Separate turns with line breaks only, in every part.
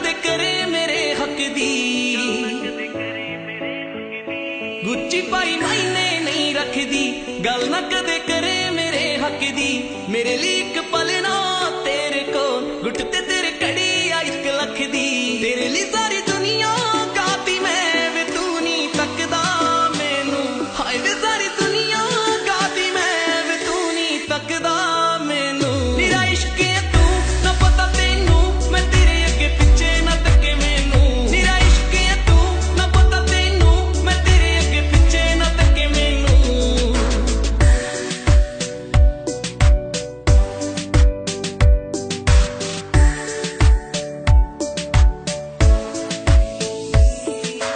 कदे करे मेरे हक दी। गुच्ची पाई मायने नहीं रखदी, गल ना कदे करे मेरे हक दी। मेरे लिए एक पल ना तेरे को गुट ते तेरे कड़ी आ 1 लख दी। तेरे लिए सारी दुनिया गाती मैं वे तू नहीं तकदा मैनू। हाय वे सारी दुनिया गाती मैं वे तू नहीं तकदा मैनू। मेरा इश्क है तू ना पता तेनू, मैं तेरे अगे पिछे ना तके मैनू। मेरा इश्क है तू ना पता तेनू, मैं तेरे अगे पिछे ना तके मैनू।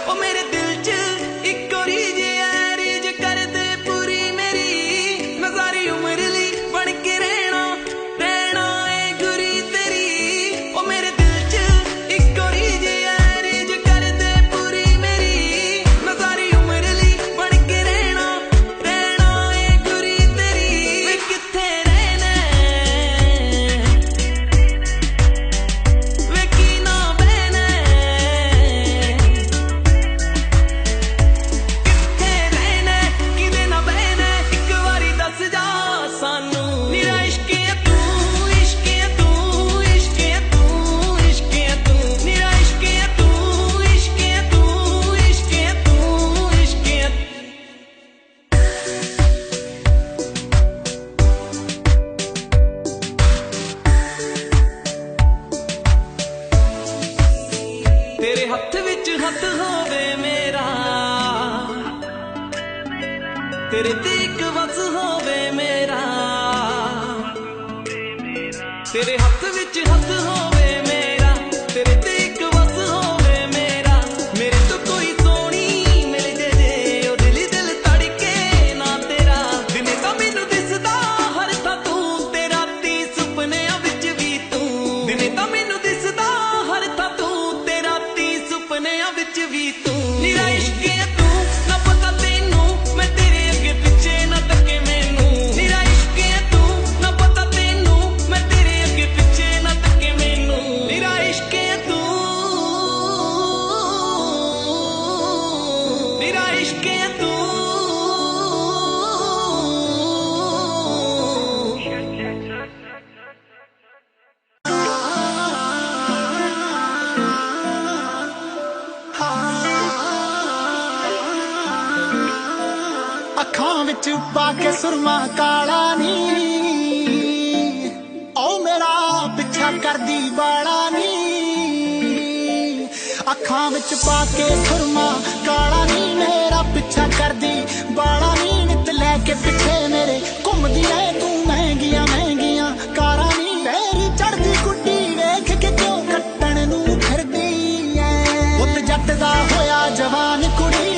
ओ मेरे दिल च इक रीज है, रीज कर दे पूरी मेरी। मैं सारी उम्र ली बन के रहना ए गुरी तेरी। ओ मेरे दिल च इक रीज है, रीज कर दे पूरी मेरी। मैं सारी उम्र ली बन के रहना ए गुरी तेरी। वे किथे रहना वे की ना बहना, किथे रहना किदे ना बहना, एक वारी दस जा सानू। मेरा इश्क है तू, इश्क है तू, इश्क है तू, इश्क है तू। मेरा इश्क है तू, इश्क है तू, इश्क है तू, इश्क है तेरे हथ विच हथ होवे मेरा, तेरे ते इक वस होवे मेरा। तेरे हथ विच हथ होवे मेरा, तेरे ते इक वस होवे मेरा। मेरे तो कोई सोनी मिल जे ओ दिल ही दिल तड़के ना तेरा। दिने तां मैनू दिसदा हर थां तू, ते राती सुपनियां विच भी तू। दिने तां मैनू दिसदा हर थां तू, ते राती सुपनियां विच भी तू। मेरा इश्क है तू ना पता तेनू, मैं तेरे अगे पिछे ना तके मैनू। मेरा इश्क है तू ना पता तेनू, मैं तेरे अगे पिछे ना तके मैनू। मेरा इश्क है तू, मेरा इश्क है तू।
ਅੱਖਾਂ ਵਿੱਚ ਪਾ ਕੇ ਸੁਰਮਾ ਕਾਲਾ ਨੀ, ਓ ਮੇਰਾ ਪਿੱਛਾ ਕਰਦੀ ਬਾਲਾ ਨੀ। ਅੱਖਾਂ ਵਿੱਚ ਪਾ ਕੇ ਸੁਰਮਾ ਕਾਲਾ ਨੀ, ਮੇਰਾ ਪਿੱਛਾ ਕਰਦੀ ਬਾਲਾ ਨੀ। ਨਿੱਤ ਲੈ ਕੇ ਪਿੱਛੇ ਮੇਰੇ ਘੁੰਮਦੀ ਐ ਤੂੰ ਮਹਿੰਗੀਆਂ ਮਹਿੰਗੀਆਂ ਕਾਰਾਂ ਨੀ। ਤੇਰੀ ਚੜਦੀ ਗੁੱਡੀ ਵੇਖ ਕੇ ਕਿਉਂ ਕੱਟਣ ਨੂੰ ਫਿਰਦੀ ਐ। ਪੁੱਤ ਜੱਟ ਦਾ ਹੋਇਆ ਜਵਾਨ ਕੁੜੀ,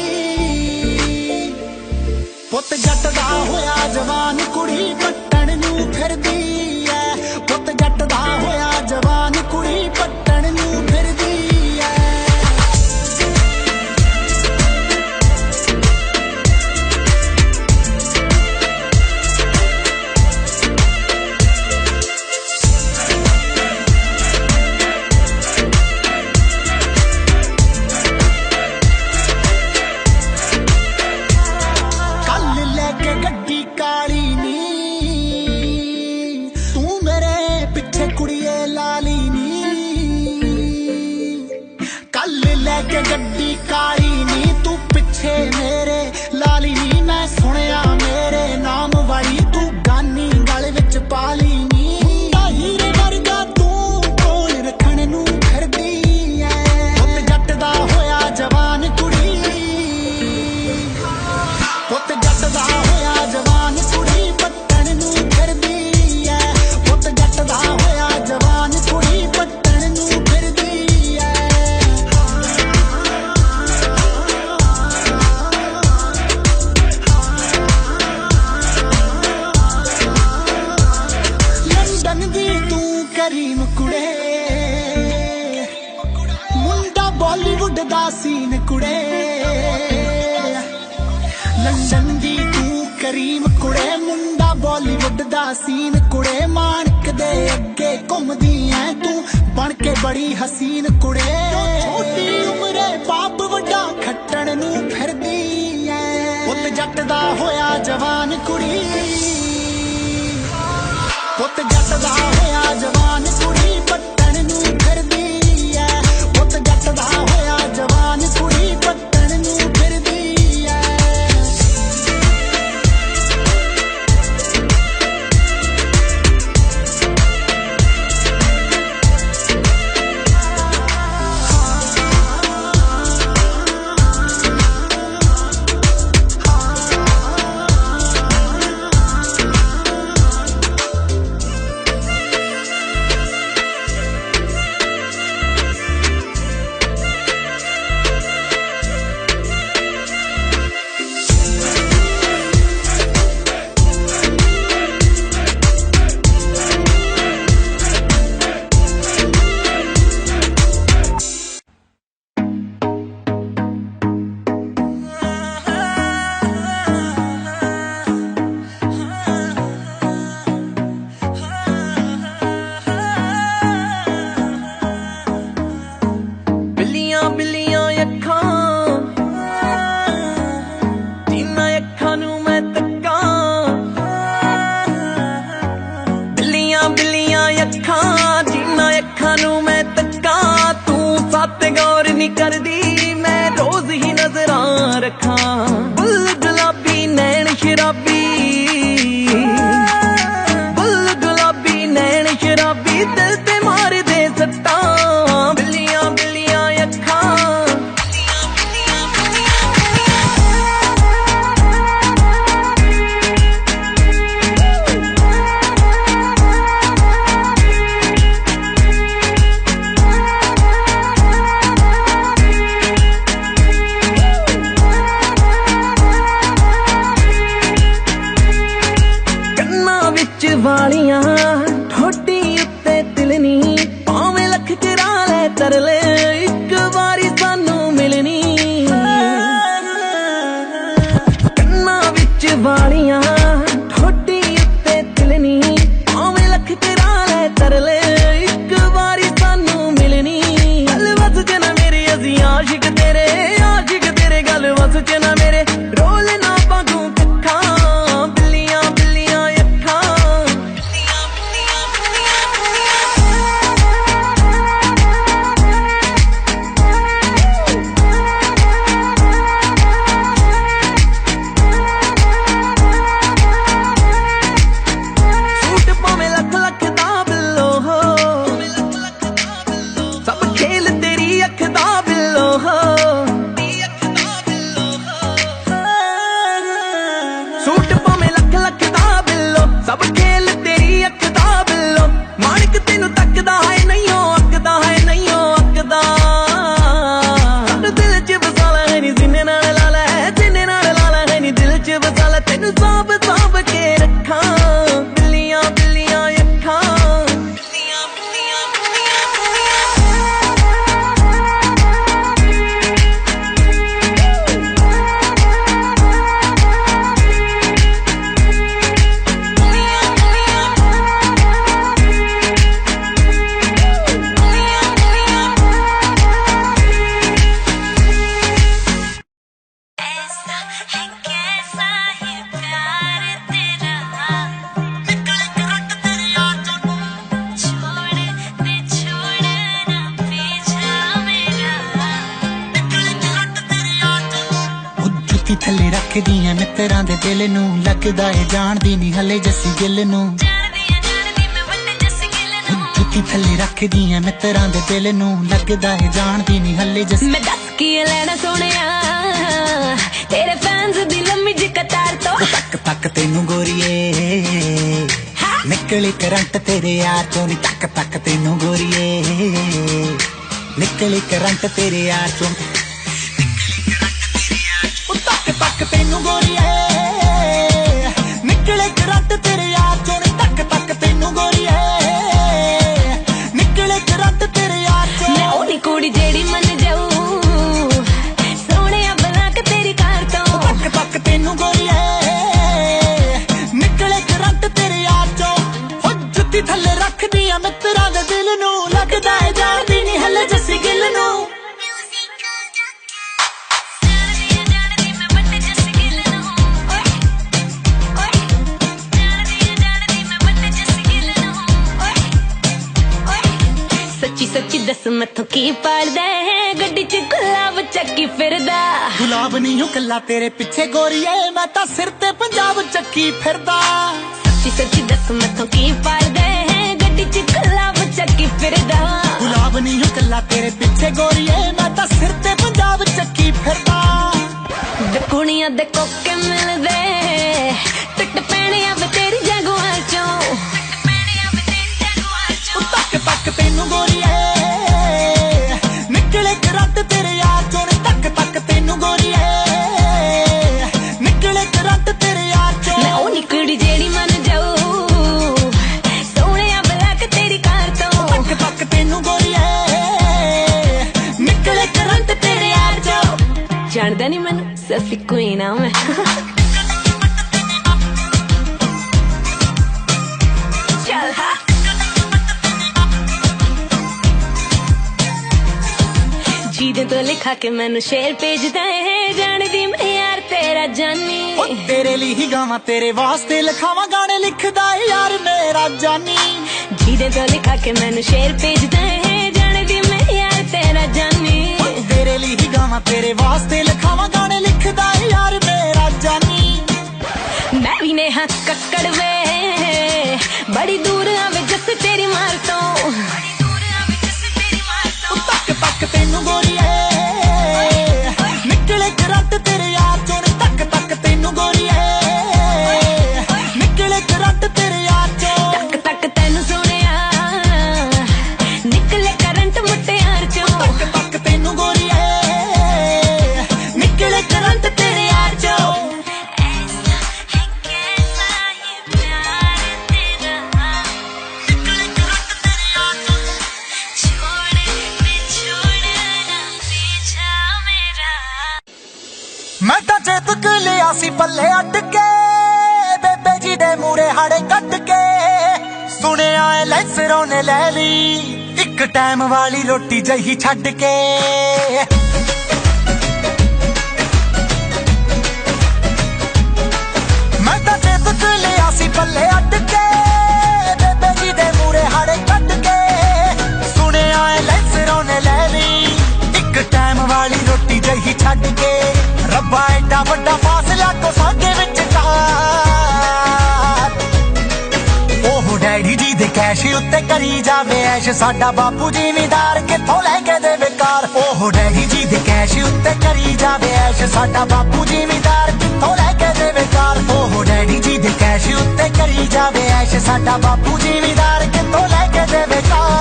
ਪੁੱਤ ਜੱਟ ਦਾ ਹੋਇਆ ਜਵਾਨ ਕੁੜੀ ਪੱਟਣ ਨੂੰ ਫਿਰਦੀ ਐ। ਪੁੱਤ ਜੱਟ ਦਾ ਹੋਇਆ ਜਵਾਨ ਕੁੜੀ ਪੱਟਣ ਨੂੰ ਫਿਰਦੀ ਐ। ਕੱਲ ਲੈ ਕੇ ਗੱਡੀ ਕਾਲੀ ਨੀ, ਤੂੰ ਮੇਰੇ ਪਿੱਛੇ ਕੁੜੀਏ ਲਾਲੀ ਨੀ। ਕੱਲ ਲੈ ਕੇ ਗੱਡੀ ਕਾਲੀ ਨੀ, ਤੂੰ ਪਿੱਛੇ ਮੇਰੇ ਲਾਲੀ ਨੀ। ਮੈਂ ਸੁਣਿਆ ਮੇਰੇ ਨਾਮ ਵਾਲੀ ਤੂੰ ਗਾਨੀ ਗਲ ਵਿੱਚ ਪਾ ਲਈ ਨੀ। ਮੁੰਡਾ ਹੀਰੇ ਵਰਗਾ ਤੂੰ ਕੋਲ ਰੱਖਣ ਨੂੰ ਫਿਰਦੀ ਐ। ਪੁੱਤ ਜੱਟ ਦਾ ਹੋਇਆ ਜਵਾਨ ਕੁੜੀ, ਪੁੱਤ ਜੱਟ ਦਾ ਹੋਇਆ ਜਵਾਨ ਕੁੜੀ ਪੱਟਣ ਨੂੰ ਫਿਰਦੀ ਐ। ਪੁੱਤ ਜੱਟ ਦਾ ਹੋਇਆ ਜਵਾਨ ਕੁੜੀ ਪੱਟਣ ਨੂੰ ਫਿਰਦੀ ਐ। ਲੰਡਨ ਦੀ ਤੂੰ ਕਰੀਮ ਕੁੜੇ, ਮੁੰਡਾ ਬਾਲੀਵੁੱਡ ਦਾ ਸੀਨ ਕੁੜੇ। ਲੰਡਨ ਦੀ ਤੂੰ ਕਰੀਮ ਕੁੜੇ, ਮੁੰਡਾ ਬਾਲੀਵੁੱਡ ਦਾ ਸੀਨ ਕੁੜੇ। ਮਾਣਕ ਦੇ ਅੱਗੇ ਘੁੰਮਦੀ ਐ ਤੂੰ ਬਣ ਕੇ बड़ी हसीन कुड़े छोटी उम्रे बाप वड्डा खट्टण नू फिरदी ऐ पुत जट दा होया जवान कुड़ी पुत जट दा होया जवान कुड़ी पट्टण नू फिरदी ऐ पुत जट दा होया जवान कुड़ी पट्टण नू फिरदी ऐ
करदी मैं रोज ही नजरां रखा बुल गुलाबी नैन शराबी बुल गुलाबी नैन शराबी दिल ते मार दे सट्टा बिल्लियां बिल्लियां अखां वालियां ठोडी उत्ते तिलनी भावें लख करा ले तरले एक वारी सानू मिलनी कन्ना विच वालियां ठोडी उत्ते तिलनी भावें लख करा ले तरले एक वारी सानू मिलनी गल वस च ना मेरे असी आशिक तेरे गल वस च ना मेरे रोल ना पागू कट्ठा बिल्लियां बिल्लियां सब खेल तेरी अख दा बिल्लो माणिक तेनू तकदा है नहीं अकदा दिल च बसाला है नी जिन्ने नाल लाला है नी दिल च बसाला तेनू साब के रखा बिल्लियां बिल्लियां अखां
थले रखदी है मित्रां दे दिल नू लगदा है जानदी नी हले जस्सी गिल नू जुत्ती थले रखदी है मित्रां दे दिल नू लगदा है जानदी नी हले जस्सी
मैं दस की लेना सोनिया तेरे फैंस दी लम्मी जी कतार तो
तक तक तेनू गोरीए निकली करंट तेरे यार चों नी तक तक तेनू गोरीए निकली करंट तेरे यार चों तक तेनू गोरीए निकले करंट तेरे यार चों तक तक तेनू गोरीए निकले करंट तेरे यार चों
मैं ओनी कुड़ी जेड़ी मन जाऊं सोने बना के तेरी कार तो
तक तक तेनू गोरीए निकले करंट तेरे यार चों हो जुत्ती थले रख दिया मित्रा ਲੋਕਾਂ ਦੇ ਦਿਲ ਨੂੰ ਲੱਗਦਾ ਏ ਜਾਣਦੀ ਨਹੀਂ ਹਲੇ ਜੱਸੀ ਗਿੱਲ ਨੂੰ
ਸੱਚੀ ਸੱਚੀ ਦੱਸ ਮੈਥੋਂ ਕੀ ਪਾੜਦਾ ਹੈ ਗੱਡੀ 'ਚ ਗੁਲਾਬ ਚੱਕੀ ਫਿਰਦਾ
ਗੁਲਾਬ ਨਹੀਂ ਹੂੰ ਕੱਲਾ ਤੇਰੇ ਪਿੱਛੇ ਗੋਰੀਏ ਮੈਂ ਤਾਂ ਸਿਰ ਤੇ ਪੰਜਾਬ ਚੱਕੀ ਫਿਰਦਾ
ਸੱਚੀ ਸੱਚੀ ਦੱਸ ਮੈਥੋਂ ਕੀ ਪਾੜਦਾ ਹੈ ਗੱਡੀ 'ਚ ਗੁਲਾਬ ਚੱਕੀ ਫਿਰਦਾ
ਗੁਲਾਬ ਨਹੀਂ ਹੂੰ ਕੱਲਾ ਤੇਰੇ ਪਿੱਛੇ ਗੋਰੀਏ ਮੈਂ ਤਾਂ ਸਿਰ ਤੇ ਪੰਜਾਬ ਚੱਕੀ ਫਿਰਦਾ
ਦੇ ਕੁੜੀਆਂ ਦੇ ਕੋਕੇ ਮਿਲਦੇ ਟਿੱਟ ਪੈਣੇ ਆ ਵੇ ਤੇਰੀ ਜਗਵਾਂ ਚੋਂ
ਤੱਕ ਤੱਕ ਤੈਨੂੰ ਗੋਰੀਏ ਨਿਕਲੇ ਕਰੰਟ ਤੇਰੇ ਯਾਰ ਚੋਂ ਤੱਕ ਤੱਕ ਤੈਨੂੰ ਗੋਰੀਏ ਨਿਕਲੇ ਕਰੰਟ ਤੇਰੇ ਯਾਰ ਚੋਂ
ਮੈਂ ਉਹ ਨਿਕੜੀ ਜਿਹੜੀ ਮੰਨ ਜਾਊ ਸੋਹਣਿਆ ਬਲੈਕ ਤੇਰੀ ਕਾਰ ਤੋਂ
ਤੱਕ ਤੱਕ ਤੈਨੂੰ ਗੋਰੀਏ ਨਿਕਲੇ ਕਰੰਟ ਤੇਰੇ ਯਾਰ ਚੋਂ
ਜਾਣਦਾ ਨਹੀਂ ਮੈਨੂੰ ਸਫੀ ਕੁਈਨ ਆ ਮੈਂ ਚੱਲ ਹਾਂ ਜਿਹਦੇ ਤੋਂ ਲਿਖਾ ਕੇ ਮੈਨੂੰ ਸ਼ੇਰ ਭੇਜਦਾ ਹੈ ਜਾਣਦੀ ਮੈਂ ਯਾਰ ਤੇਰਾ ਜਾਨੀ
ਉਹ ਤੇਰੇ ਲਈ ਹੀ ਗਾਵਾਂ ਤੇਰੇ ਵਾਸਤੇ ਲਿਖਾਵਾਂ ਗਾਣੇ ਲਿਖਦਾ ਏ ਯਾਰ ਮੇਰਾ ਜਾਨੀ
ਜਿਹਦੇ ਤੋਂ ਲਿਖਾ ਕੇ ਮੈਨੂੰ ਸ਼ੇਰ ਭੇਜਦਾ ਹੈ ਜਾਣਦੀ ਮੈਂ ਯਾਰ ਤੇਰਾ ਜਾਨੀ
ਤੇਰੇ ਲਈ ਹੀ ਗਾਵਾਂ ਤੇਰੇ ਵਾਸਤੇ ਲਿਖਾਵਾਂ ਗਾਣੇ ਲਿਖਦਾ ਏ ਯਾਰ ਮੇਰਾ ਜਾਨੀ
ਮੈਂ ਵੀ ਨੇ ਹੱਥ ਕੱਕੜ ਵੇ ਬੜੀ ਦੂਰ ਆਵੇ ਜੱਸ ਤੇਰੀ ਮਾਰ ਤੋਂ
ਤੱਕ ਤੱਕ ਤੈਨੂੰ ਗੋਰੀਏ ਨਿਕਲੇ ਕਰੰਟ ਤੇਰੇ ਯਾਰ ਚੋਂ ਤੱਕ ਤੱਕ ਤੈਨੂੰ ਗੋਰੀਏ ਨਿਕਲੇ ਕਰੰਟ ਤੇਰੇ ਯਾਰ ਚੋਂ
ਤੱਕ ਤੱਕ ਤੈਨੂੰ ਸੋਹਣਿਆ ਨਿਕਲੇ ਕਰੰਟ ਮੁੱਟਿਆਰ ਚੋਂ
ਤੱਕ ਤੱਕ ਤੈਨੂੰ ਗੋਰੀਏ ਨਿਕਲੇ ਕਰੰਟ ਤੇਰੇ ਯਾਰ ਚੋਂ
ਐਸਾ ਹੈ ਕਹਿਣਾ ਇਹ ਪਿਆਰ ਤੇਰਾ ਨਿਕਲੇ ਕਰੰਟ ਤੇਰੇ ਯਾਰ ਚੋਂ ਛੋੜ ਵਿਛੋੜਨਾ ਪੀਛਾ ਮੇਰਾ
ਮੈਂ ਤਾਂ ਚੇਤਕ ਲਿਆ ਸੀ ਪੱਲੇ ਅੱਡ ਕੇ ਬੇਬੇ ਜੀ ਦੇ ਮੂਰੇ ਹਾੜੇ ਕੱਢ ਕੇ ਸੁਣਿਆ ਏ ਲੈਸਰੋਂ ਨੇ ਲੈ ਲਈ ਇੱਕ ਟਾਈਮ ਵਾਲੀ ਰੋਟੀ ਜਹੀ ਛੱਡ ਕੇ ਮੈਂ ਤਾਂ ਚੇਤਕ ਲਿਆ ਸੀ ਪੱਲੇ ਅੱਡ ਕੇ ਬੇਬੇ ਜੀ ਦੇ ਮੂਰੇ ਹਾੜੇ ਕੱਢ ਕੇ ਸੁਣਿਆ ਏ ਲੈਸਰੋਂ ਨੇ ਲੈ ਲਈ ਇੱਕ ਟਾਈਮ ਵਾਲੀ ਰੋਟੀ ਜਹੀ ਛੱਡ ਕੇ ਰੱਬਾ ਐਡਾ ਵੱਡਾ ਫਾਸਲਾ ਕੋ ਸਾਡੇ ਵਿੱਚ ਉਹ ਡੈਡੀ ਜੀ ਦੇ ਕੈਸ਼ ਉੱਤੇ ਕਰੀ ਜਾਵੇ ਐਸ਼ ਸਾਡਾ ਬਾਪੂ ਜ਼ਿਮੀਦਾਰ ਕਿੱਥੋਂ ਲੈ ਕੇ ਦੇਵੇ ਕਾਰ ਉਹ ਡੈਡੀ ਜੀ ਦੇ ਕੈਸ਼ ਉੱਤੇ ਕਰੀ ਜਾਵੇ ਐਸ਼ ਸਾਡਾ ਬਾਪੂ ਜ਼ਿਮੀਦਾਰ ਕਿੱਥੋਂ ਲੈ ਕੇ ਦੇਵੇ ਕਾਰ ਉਹ ਡੈਡੀ ਜੀ ਦੇ ਕੈਸ਼ ਉੱਤੇ ਕਰੀ ਜਾਵੇ ਐਸ਼ ਸਾਡਾ ਬਾਪੂ ਜ਼ਿਮੀਦਾਰ ਕਿੱਥੋਂ ਲੈ ਕੇ ਦੇਵੇ ਕਾਰ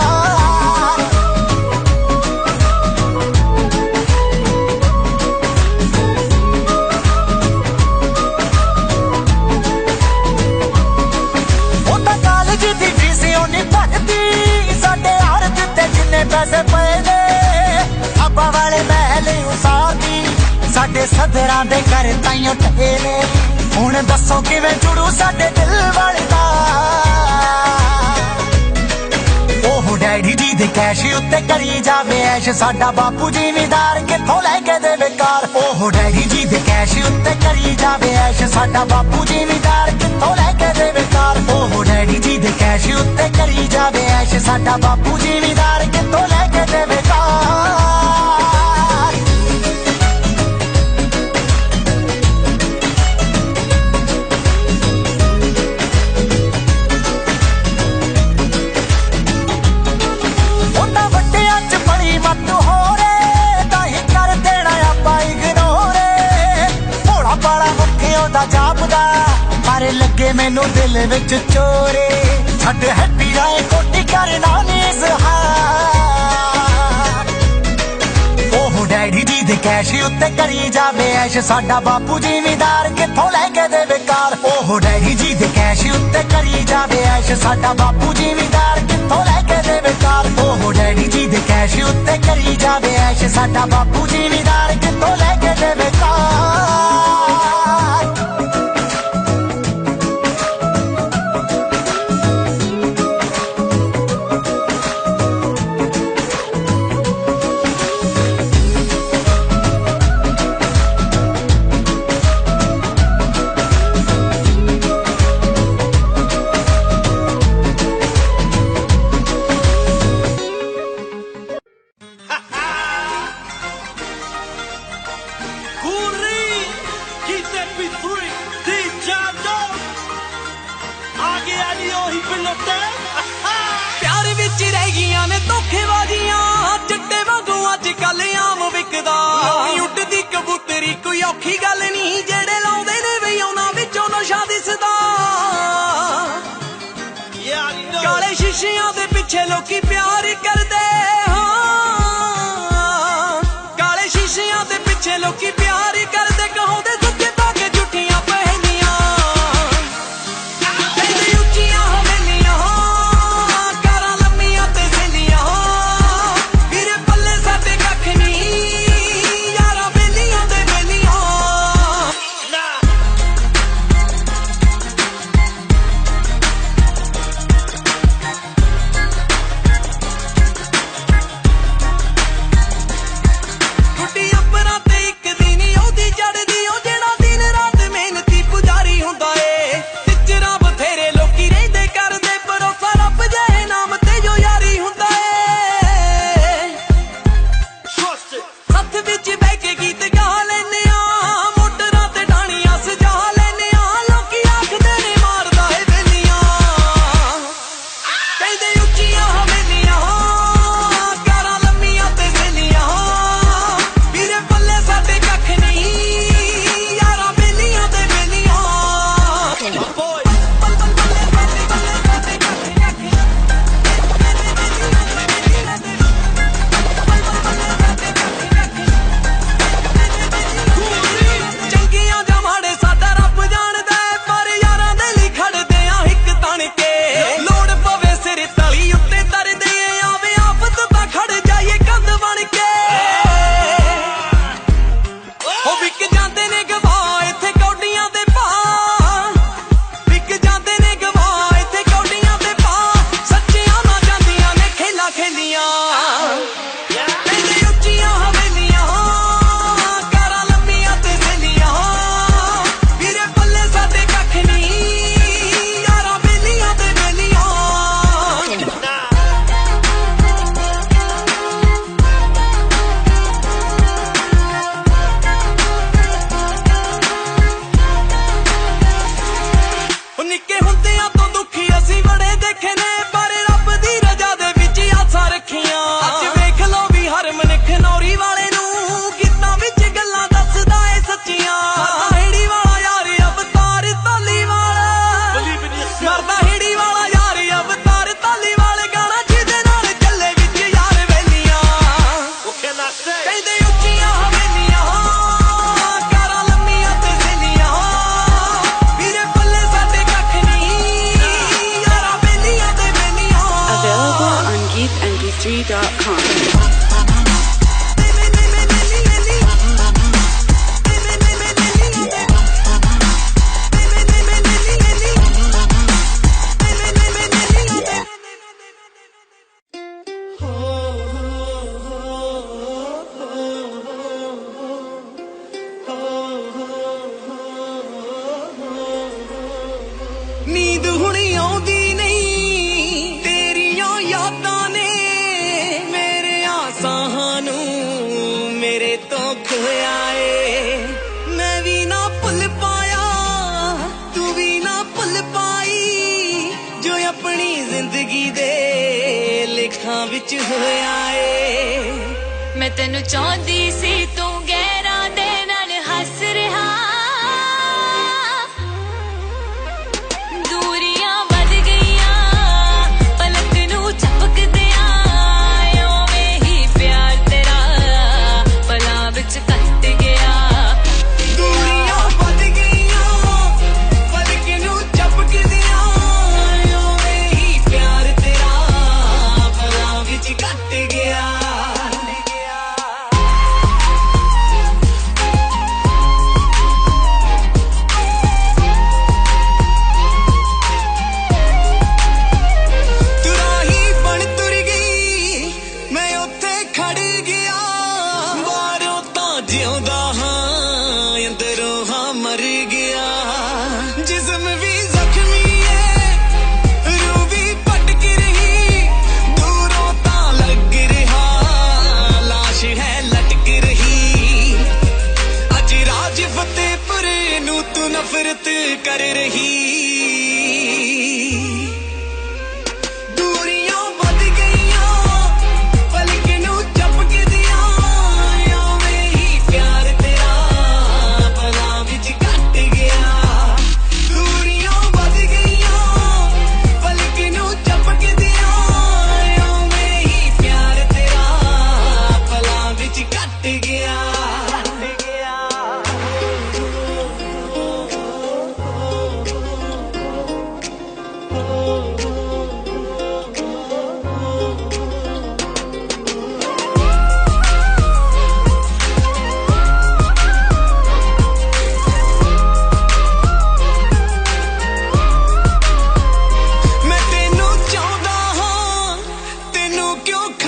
ਪੈਸੇ ਪਏ ਨੇ ਅੱਬਾ ਵਾਲੇ ਮਹਿਲ ਉਸਾਰਦੀ ਸਾਡੇ ਸਦਰਾਂ ਦੇ ਘਰ ਤਾਈਓ ਠੇ ਨੇ ਹੁਣ ਦੱਸੋ ਕਿਵੇਂ ਜੁੜੂ ਸਾਡੇ ਦਿਲ ਵਾਲੇ ਦਾ ਉਹ ਡੈਡੀ ਜੀ ਦੇ ਕੈਸ਼ ਉੱਤੇ ਕਰੀ ਜਾਵੇ ਐਸ਼ ਸਾਡਾ ਬਾਪੂ ਜ਼ਿਮੀਦਾਰ ਕਿੱਥੋਂ ਲੈ ਕੇ ਦੇਵੇ ਕਾਰ ਉਹ ਡੈਡੀ ਜੀ ਦੇ ਕੈਸ਼ ਉੱਤੇ ਕਰੀ ਜਾਵੇ ਐਸ਼ ਸਾਡਾ ਬਾਪੂ ਜ਼ਿਮੀਦਾਰ ਕਿੱਥੋਂ ਲੈ ਕੇ ਦੇਵੇ ਕਾਰ ਉਹ ਡੈਡੀ ਜੀ ਦੇ ਕੈਸ਼ ਉੱਤੇ ਕਰੀ ਜਾਵੇ ਐਸ਼ ਸਾਡਾ ਬਾਪੂ ਜ਼ਿਮੀਦਾਰ ਕਿੱਥੋਂ ਲੈ ਕੇ ਦੇਵੇ ਕਾਰ ਉਹਨਾਂ ਵੱਡਿਆਂ ਚ ਬੜੀ ਮੱਤ ਹੋ ਰੇ ਤਾਂ ਹੀ ਕਰ ਦੇਣਾ ਆਪਾਂ ਇਗਨੋਰੇ ਭੋਲਾ ਪਾਲਾ ਮੁੱਖੇ ਉਹਦਾ ਜਾਪਦਾ ਪਰ ਲੱਗੇ ਮੈਨੂੰ ਦਿਲ ਵਿੱਚ ਚੋਰੇ ਛੱਡ ਹੈਪੀ ਰਾਏ ਕੋਟੀ ਕਰਨਾ ਨੀ ਜ਼ਹਾਰ ਉਹ ਡੈਡੀ ਜੀ ਦੇ ਕੈਸ਼ ਉੱਤੇ ਕਰੀ ਜਾਵੇ ਐਸ਼ ਸਾਡਾ ਬਾਪੂ ਜ਼ਿਮੀਦਾਰ ਕਿੱਥੋਂ ਲੈ ਕੇ ਦੇਵੇ ਕਾਰ ਉਹ ਡੈਡੀ ਜੀ ਦੇ ਕੈਸ਼ ਉੱਤੇ ਕਰੀ ਜਾਵੇ ਐਸ਼ ਸਾਡਾ ਬਾਪੂ ਜ਼ਿਮੀਦਾਰ ਕਿੱਥੋਂ ਲੈ ਕੇ ਦੇਵੇ ਕਾਰ ਉਹ ਡੈਡੀ ਜੀ ਦੇ ਕੈਸ਼ ਉੱਤੇ ਕਰੀ ਜਾਵੇ ਐਸ਼ ਸਾਡਾ ਬਾਪੂ ਜ਼ਿਮੀਦਾਰ ਕਿੱਥੋਂ ਲੈ ਕੇ ਦੇਵੇ ਕਾਰ
ਲੋਕੀ ਪਿਆਰ ਕਰਦੇ ਹਾਂ ਕਾਲੇ ਸ਼ੀਸ਼ਿਆਂ ਦੇ ਪਿੱਛੇ ਲੋਕੀ ਪਿਆਰ ਕਰਦੇ ਕਹਾਉਂਦੇ ਸੱਚੇ ਤਾਂ ਕਿ ਝੂਠੀਆਂ ਪਹਿਲੀਆਂ ਕਹਿੰਦੇ ਉੱਚੀਆਂ ਹਵੇਲੀਆਂ ਕਾਰਾਂ ਲੰਮੀਆਂ ਤੇ ਸੇਲੀਆਂ ਵੀਰੇ ਪੱਲੇ ਸਾਡੇ ਕੱਖ ਨਹੀਂ ਯਾਰਾਂ ਬੇਲੀਆਂ ਤੇ ਬੇਲੀਆਂ ਗੁੱਡੀ ਅੰਬਰਾਂ ਤੇ ਇੱਕ ਦਿਨ ਉਹਦੀ ਚੜ੍ਹਦੀ ਉਹ ਜਿਹੜਾ ਦਿਨ ਰਾਤ ਮਿਹਨਤੀ ਪੁਜਾਰੀ ਹੁੰਦਾ ਏ ਟਿਚਰਾਂ ਬਥੇਰੇ ਲੋਕੀ ਰਹਿੰਦੇ ਕਰਦੇ ਭਰੋਸਾ ਰੱਬ ਜਿਹੇ ਨਾਮ ਤੇ ਜੋ ਯਾਰੀ ਹੁੰਦਾ ਏ ਹੱਥ ਵਿੱਚ ਬਹਿ ਕੇ ਗੀਤ ਗਾ ਲੈਨੇ ਆ ਮੋਟਰਾਂ ਤੇ ਡਾਣੀਆਂ ਸਜਾ ਲੈਨੇ ਆ ਲੋਕੀ ਆਖਦੇ ਨੇ ਮਾਰਦਾ ਏ ਵੇਲੀਆਂ ਕਹਿੰਦੇ ਉੱਚੀਆਂ ਹਵੇਲੀਆਂ ਕਾਰਾਂ ਲੰਮੀਆਂ ਤੇ ਸੇਲੀਆਂ ਵੀਰੇ ਪੱਲੇ ਸਾਡੇ ਕੱਖ ਨਹੀਂ ਯਾਰਾਂ ਬੇਲੀਆਂ ਤੇ ਬੇਲੀਆਂ ਚੰਗੀਆਂ ਜਾਂ ਮਾੜੇ ਸਾਡਾ ਰੱਬ ਜਾਣਦਾ ਏ, ਪਰ ਯਾਰਾਂ ਦੇ ਲਈ ਖੜਦੇ ਆ ਇੱਕ ਤਣ ਕੇ ਲੋੜ ਪਵੇ ਸਿਰ ਤਲੀ ਉੱਤੇ ਤਰਦੇ ਆਵੇ ਆਫਤ ਤਾਂ ਖੜ ਜਾਈਏ ਕੰਧ ਬਣ ਕੇ ਉਹ ਵਿਕ ਜਾਂਦੇ ਨੇ ਗਵਾਹ ਇੱਥੇ ਕੌਡੀਆਂ ਦੇ ਭਾਅ ਵਿਕ ਜਾਂਦੇ ਨੇ ਗਵਾਹ ਇੱਥੇ ਕੌਡੀਆਂ ਦੇ ਭਾਅ ਸੱਚੀਆਂ ਨਾ ਜਾਂਦੀਆਂ ਨੇ ਖੇਲਾ ਖੇਲੀਆਂ ਕਹਿੰਦੇ ਉੱਚੀਆਂ ਹਵੇਲੀਆਂ ਕਾਰਾਂ ਲੰਮੀਆਂ ਤੇ ਸੇਲੀਆਂ ਵੀਰੇ ਪੱਲੇ ਸਾਡੇ ਕੱਖ ਨਹੀਂ ਯਾਰਾਂ ਬੇਲੀਆਂ ਤੇ ਬੇਲੀਆਂ ਉਹ ਨਿੱਕੇ ਹੁੰਦਿਆਂ ਤੋਂ ਦੁਖੀ ਅਸੀਂ ਬੜੇ ਦੇਖੇ ਨੇ ਪਰ ਰੱਬ ਦੀ ਰਜ਼ਾ ਦੇ ਵਿੱਚ ਆਸਾਂ ਰੱਖੀਆਂ ਅੱਜ ਵੇਖ ਲੋ ਵੀ ਹਰ ਮਨੁੱਖ ਨੌਰੀ ਵਾਲੇ ਨੂੰ ਗੀਤਾਂ ਵਿੱਚ ਗੱਲਾਂ ਦੱਸਦਾ ਏ ਸੱਚੀਆਂ ਸਾਡਾ ਹੇੜੀ ਵਾਲਾ ਯਾਰ ਅਵਤਾਰ ਤਾਲੀ ਵਾਲਾ ਮਰਦਾ ਹੇੜੀ ਵਾਲਾ ਯਾਰ ਅਵਤਾਰ ਤਾਲੀ ਵਾਲੇ ਗਾਣਾ ਜਿਹਦੇ ਨਾਲ ਚੱਲੇ ਵਿੱਚ ਯਾਰ ਵੇਲੀਆਂ ਕਹਿੰਦੇ ਉੱਚੀਆਂ ਹਵੇਲੀਆਂ ਕਾਰਾਂ ਲੰਮੀਆਂ ਤੇ ਸੇਲੀਆਂ ਵੀਰੇ ਪੱਲੇ ਸਾਡੇ ਕੱਖ ਨਹੀਂ ਯਾਰਾਂ ਬੇਲੀਆਂ ਤੇ ਬੇਲੀਆਂ
Available on geekmp3.com.
ਨੀਂਦ ਹੁਣ ਆਉਂਦੀ ਨਹੀਂ ਤੇਰੀਆਂ ਯਾਦਾਂ ਨੇ ਮੇਰੇ ਆਸਾਂ ਨੂੰ ਮੇਰੇ ਤੋਂ ਖੋਇਆ ਏ ਮੈਂ ਵੀ ਨਾ ਭੁੱਲ ਪਾਇਆ ਤੂੰ ਵੀ ਨਾ ਭੁੱਲ ਪਾਈ ਜੋ ਆਪਣੀ ਜ਼ਿੰਦਗੀ ਦੇ ਲੇਖਾਂ ਵਿੱਚ ਹੋਇਆ ਏ
ਮੈਂ ਤੈਨੂੰ ਚਾਹੁੰਦੀ ਸੀ ਤੂੰ ਗਹਿਰਾਂ ਦੇ ਨਾਲ ਹੱਸ ਰਿਹਾ ਦੂਰੀਆਂ ਵੱਧ ਗਈਆਂ ਪਲਕ ਨੂੰ ਝਪਕਦਿਆਂ ਓਵੇਂ ਹੀ ਪਿਆਰ ਤੇਰਾ ਪਲਾਂ ਵਿੱਚ ਕੱਟ ਗਿਆ
ਦੂਰੀਆਂ ਵੱਧ ਗਈਆਂ ਪਲਕ ਨੂੰ ਝਪਕਦਿਆਂ ਓਵੇਂ ਹੀ ਪਿਆਰ ਤੇਰਾ ਪਲਾਂ ਵਿੱਚ ਕੱਟ ਗਿਆ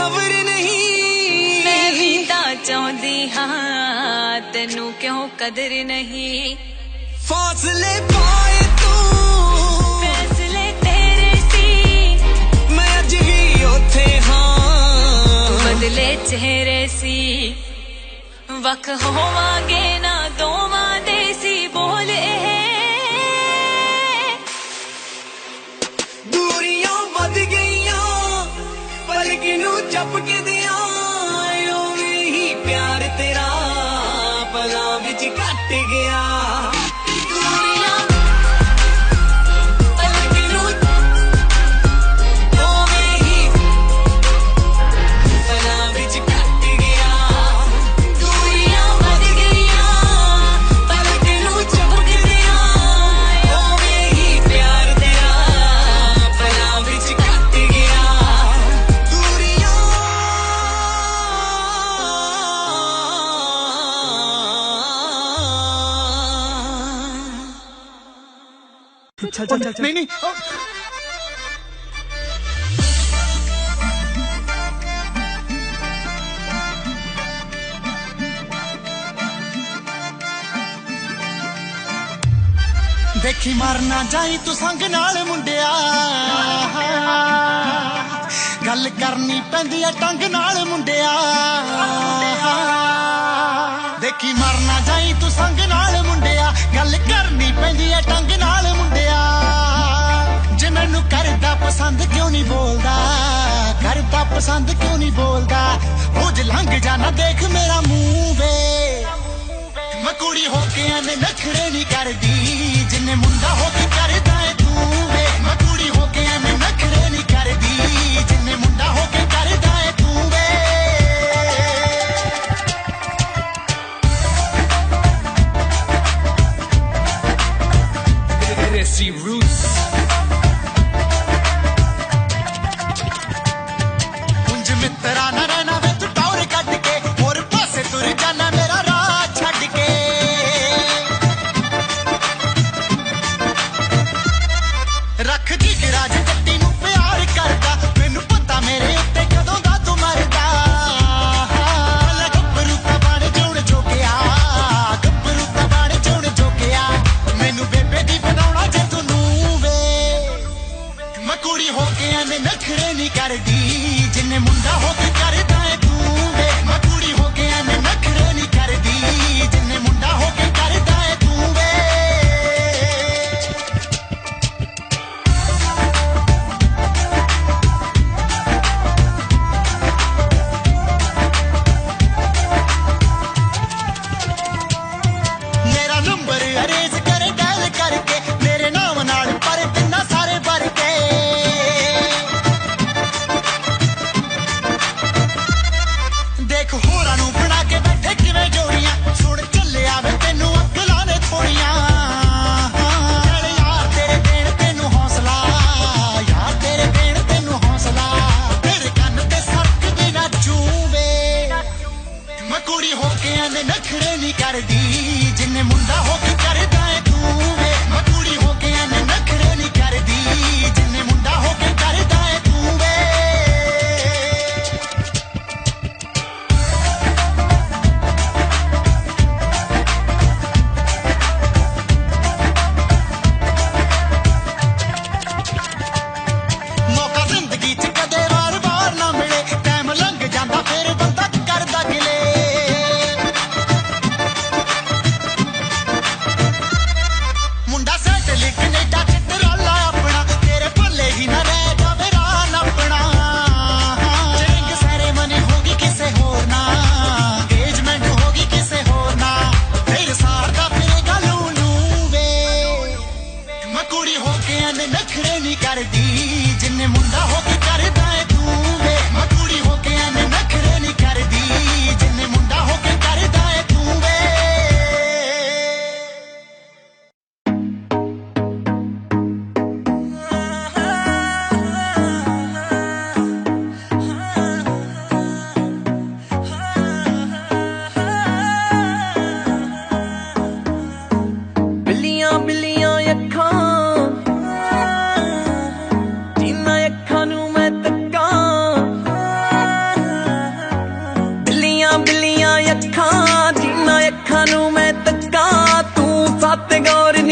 ਸਬਰ ਨਹੀਂ
ਮੈਂ ਵੀ ਤਾਂ ਚਾਹੁੰਦੀ ਹਾਂ ਤੈਨੂੰ ਕਿਉਂ ਕਦਰ ਨਹੀਂ
ਫਾਸਲੇ ਪਾਏ ਤੂੰ
ਫੈਸਲੇ ਤੇਰੇ ਸੀ
ਮੈਂ ਅੱਜ ਵੀ ਉੱਥੇ ਹਾਂ
ਬਦਲੇ ਚਿਹਰੇ ਸੀ ਵੱਖ ਹੋਵਾਂਗੇ ਨਾ ਦੋਵਾਂ ਦੇ ਸੀ ਬੋਲ ਇਹ
ਦੂਰੀਆਂ ਵੱਧ ਗਈਆਂ ਪਲਕ ਨੂੰ ਚੱਪ ਕੇ ਦਿਆਂ ਓਵੇਂ ਹੀ ਪਿਆਰ ਤੇਰਾ ਪਲਾਂ ਵਿੱਚ ਘਟ ਗਿਆ ਦੂਰੀਆਂ ਪਲਕ ਨੂੰ ਓਵੇਂ ਹੀ ਪਲਾਂ ਵਿੱਚ ਘਟ ਗਿਆ ਦੂਰੀਆਂ ਵੱਧ ਗਈਆਂ ਪਲਕ ਨੂੰ ਚੱਪ ਕੇ ਦਿਆਂ ਓਵੇਂ ਹੀ ਪਿਆਰ ਤੇਰਾ ਪਲਾਂ ਵਿੱਚ ਘਟ ਗਿਆ
चल चल चल नहीं नहीं देखी मरना जाई तू संग नाल मुंडिया गल करनी पैंदी है टंग नाल मुंडिया देखी मरना जाई तू संग नाल मुंडिया गल करनी पैंदी है टंग नाल मुंडिया जे मैनू करदा पसंद क्यों नहीं बोलदा करदा पसंद क्यों नहीं बोलदा रोज लंघ जाना देख मेरा मुंह वे मैं कुड़ी होके एने नखरे नहीं करदी जिन्ने मुंडा होके करदा है तू वे मैं कुड़ी होके एने नखरे नहीं करदी जिन्ने मुंडा होके करदा है तू वे
Resi Roots
कुंज मित्रा ना रहना वे तू टौर कट के और पासे तुर जाना मेरा राह छड़ के रख दी राज जट्टी नू प्यार करदा मैनू पता मेरे उत्ते कदों दा तू मरदा गब्बरू तबाड़ जोड़ जोगिया गब्बरू तबाड़ जोड़ जोगिया मैनू बेबे दी बनाउणा जे तू नू वे मैं कुड़ी होके एने नखरे नहीं करदी जिन्ने मुंडा होके करदा है तू वे मैं कुड़ी होके एने नखरे नहीं करदी जिन्ने मुंडा होके करदा है तू वे मेरा नंबर अरेंज करे डायल करके मेरे नाम नाल पर तिन्ना सारे भर के देख होरा नू बना के बैठे किवें जोड़ियां सुन चले आवे तेनू अकलां ने थोड़ियां चल यार तेरे देण तेनू हौसला यार तेरे देण तेनू हौसला तेरे कंन ते सरक दे ना चूवे मैं कुड़ी होके एने नखरे नहीं करदी जिन्ने मुंडा होके करदा है तू वे मैं कुड़ी होके एने नखरे नहीं करदी जिन्ने मुंडा होके करदा है तू वे मौका जिंदगी च कदे वार वार ना मिले टाइम लंघ जांदा फिर बंदा करदा गिले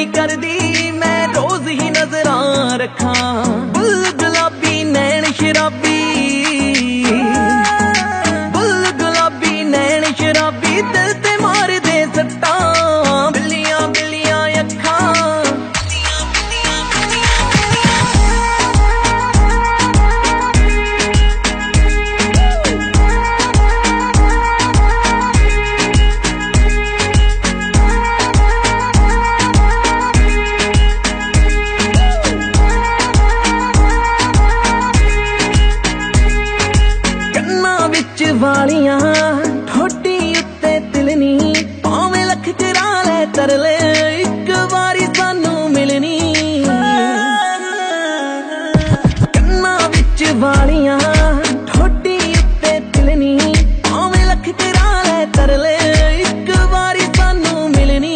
नहीं करदी मैं रोज ही नजरां रखां बुल गुलाबी नैन शराबी बुल गुलाबी नैन शराबी दिल ते मार दे सट्टां बिल्लियां बिल्लियां अखां वालियां ठोडी उत्ते तिलनी भावें लख करा ले तरले एक वारी सानू मिलनी कन्ना विच वालियां ठोडी उत्ते तिलनी भावें लख करा ले तरले एक वारी सानू मिलनी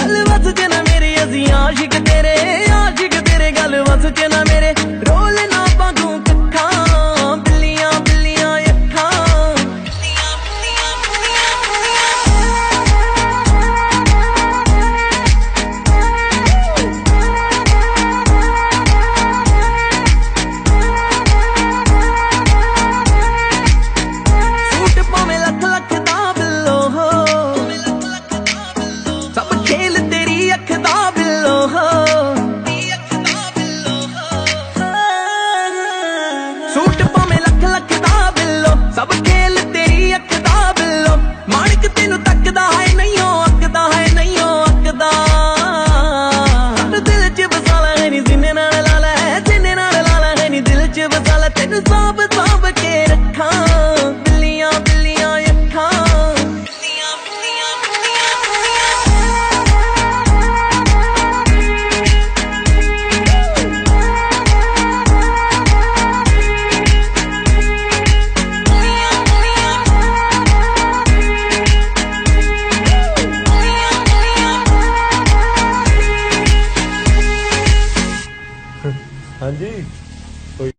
गल वस च ना मेरे असी आशिक तेरे गल वस च ना मेरे रोल ना पागू कखा बिल्लियां बिल्लियां अखां सूट भावें लख लख दा बिल्लो सब खेल तेरी अख दा बिल्लो माणक तेनू तकदा है नहीं अकदा अकदा दिल च बसाला है नी जिन्ने नाल लाला है नी दिल च बसाला तेनू साब साब के रखां बिल्लियां बिल्लियां अखां बिल्लियां बिल्लियां
हाँ जी कोई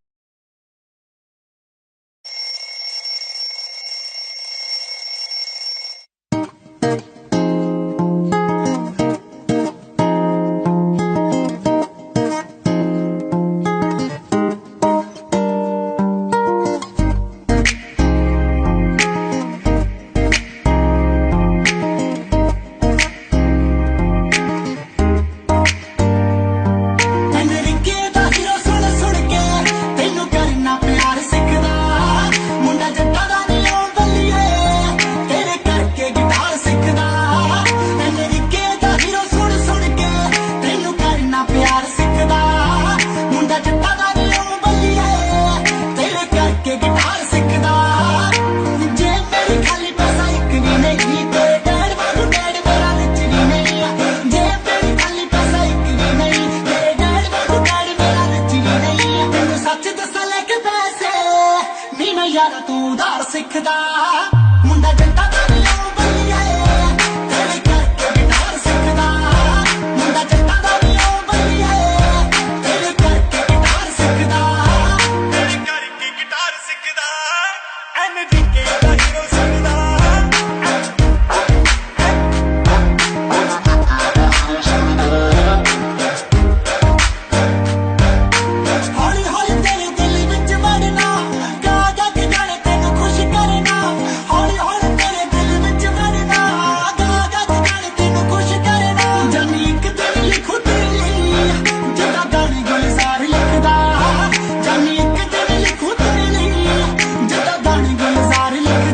यार तू उधार सिखदा मुंडा जंटा दा बलिया तेरे करके गिटार सिखदा मुंडा जंटा दा बलिया तेरे करके गिटार सिखदा एनजीके दा हीरो सुनदा हौली हौली तेरे दिल विच वड़ना गा के गाने तेनू खुश करना हौली हौली तेरे दिल विच वड़ना गा के गाने तेनू खुश करना जानी एक दिन लिखू तेरे लिए जिदा गाने गुलजार लिखदा जानी एक दिन लिखू तेरे लिए जिदा गाने गुलजार लिखदा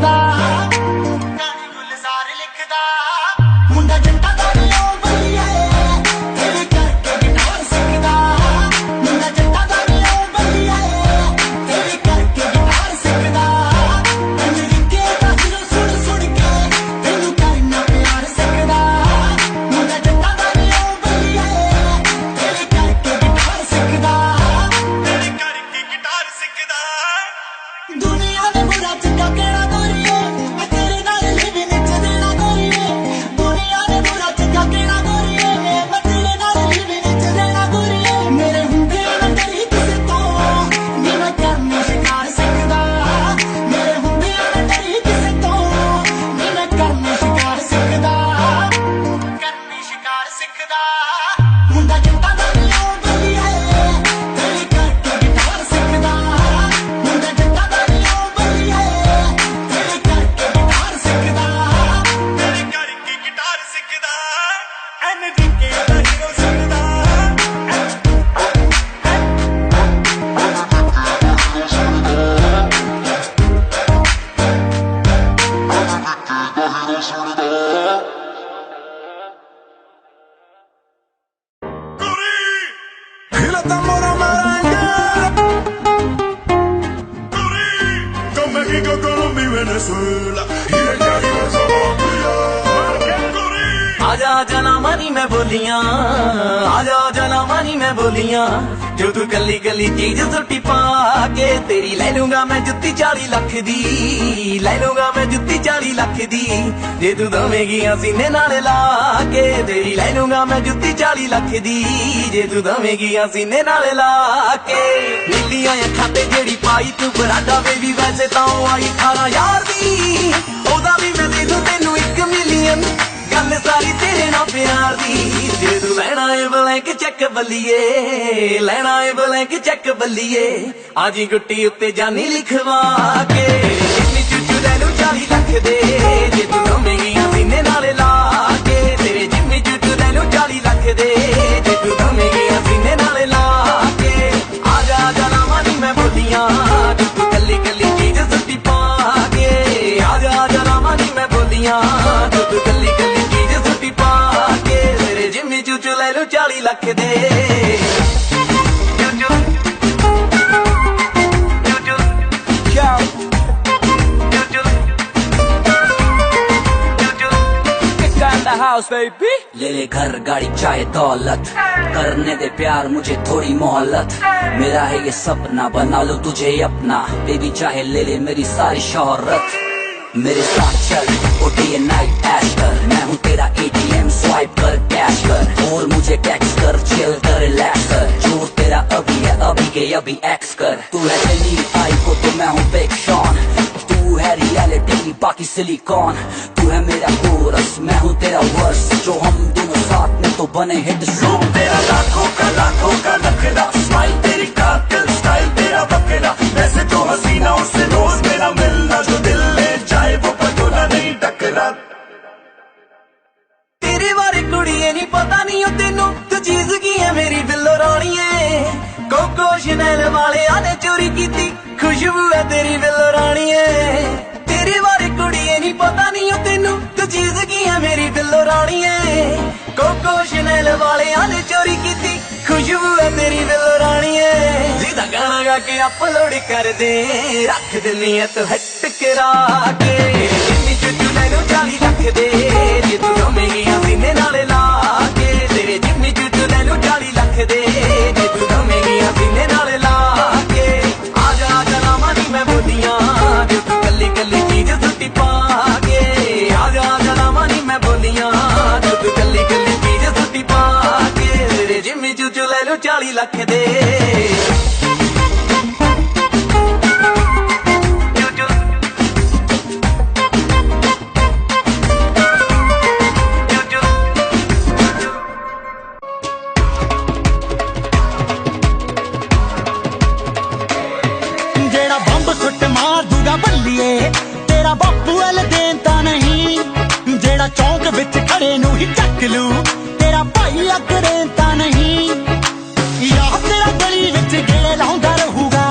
México, Colombia y Venezuela. Y el Caribe somos tú y yo.
आजा आजा ना मानी मैं बोलियां, आजा आजा ना मानी मैं बोलियां, जो तू गली गली चीज सुट्टी पा के तेरी ले लूंगा मैं जुत्ती 40 लाख दी, ले लूंगा मैं जुत्ती 40 लाख दी, जे तू दवेगी सीने नाल ला के तेरी ले लूंगा मैं जुत्ती 40 लाख दी, जे तू दवेगी सीने नाल ला के। नीलियां अखां ते जेड़ी पाई तू बराडा बेबी वैसे तां आई 18 यार दी, ओदा भी मैं दे दूं तैनू 1 मिलियन, गल सारी तेरे नाल प्यार दी, जे तू लेना है ब्लैंक चेक बल्लिए, लेना है ब्लैंक चेक बल्लिए, आजी गुट्टी उत्ते जानी लिखवा के, जिन्नी चूचू ले लू 40 लाख दे, जे तू दवेगी सीने नाल ला के, तेरे जिम्मी चूचू ले लू 40 लाख दे, जे तू दवेगी सीने नाल ला के। आजा आजा ना मानी मैं बोलियां, जो तू गली गली चीज सुट्टी पा के, आजा आजा ना मानी मैं बोलियां, जो तू गली गली चीज सुट्टी पा के, तेरे जिम्मी चूचू ले लू 40 लाख दे। चूचू चूचू चूचू
ले ले घर गाड़ी चाहे दौलत, करने दे प्यार मुझे थोड़ी मोहलत, मेरा है ये सपना बना लो तुझे अपना, बेबी चाहे ले ले मेरी सारी शोहरत, मेरे साथ चल ओ डे एंड नाइट ऐश कर, मैं हूँ तेरा ATM स्वाइप कर कैश कर, और मुझे टैक्स कर चिल कर रिलैक्स कर, जो तेरा अभी है अभी के अभी एक्स कर, तू है तेरी आई को तो मैं हूँ बिग शॉन, तू है रियलिटी बाकी सिलिकॉन, तू है मेरा कोरस मैं हूँ तेरा वर्स, जो हम दोनों साथ में तो बने हिट सॉन्ग।
तेरा लाखों का नखरा, स्माइल तेरी कातिल स्टाइल तेरा बकरा, वैसे तो हसीना उससे रोज मेरा मिलना, जो दिल ले जाए वो पटोला नहीं टकरा।
तेरे बारे कुड़िए नी पता नहीं हो तेनू, तू चीज की है मेरी बिल्लो राणीए, कोको शनैल वाले आने चोरी कीती, खुशबू है तेरी बिल्लो राणीए। तेरे बारे कुड़िए नी पता नहीं हो तेनू, तू चीज की है मेरी बिल्लो राणीए, कोको शनैल वाले आने चोरी कीती, खुशबू है तेरी बिल्लो राणीए। सीधा गाना गा के अपलोड कर दे, रख दिनी है तू हट करा के, जिन्नी चूचू ले लू 40 लाख दे, जे तू दवेगी सीने नाल ला के, तेरे जिम्मी चूचू ले लू 40 लाख दे, जे तू दवेगी सीने नाल ला के। आजा आजा ना मानी मैं बोलियां, जो तू गली गली चीज सुट्टी पा के, आजा आजा ना मानी मैं बोलियां, जो तू गली गली चीज सुट्टी पा के, तेरे जिम्मी चूचू ले लू 40 लाख दे।
ਜਿਹੜਾ ਬੰਬ ਸੁੱਟ ਮਾਰ ਦੂਗਾ ਬੱਲੀਏ, ਤੇਰਾ ਬਾਪੂ ਵੱਲ ਦੇਣ ਤਾਂ ਨਹੀਂ, ਜਿਹੜਾ ਚੌਂਕ ਵਿੱਚ ਖੜੇ ਨੂੰ ਹੀ ਚੱਕ ਲੂ, ਤੇਰਾ ਭਾਈ ਅਗਰੇ ਤਾਂ ਨਹੀਂ, ਯਾਰ ਤੇਰਾ ਗਲੀ ਵਿੱਚ ਗੇੜੇ ਲਾਉਂਦਾ ਰਹੂਗਾ,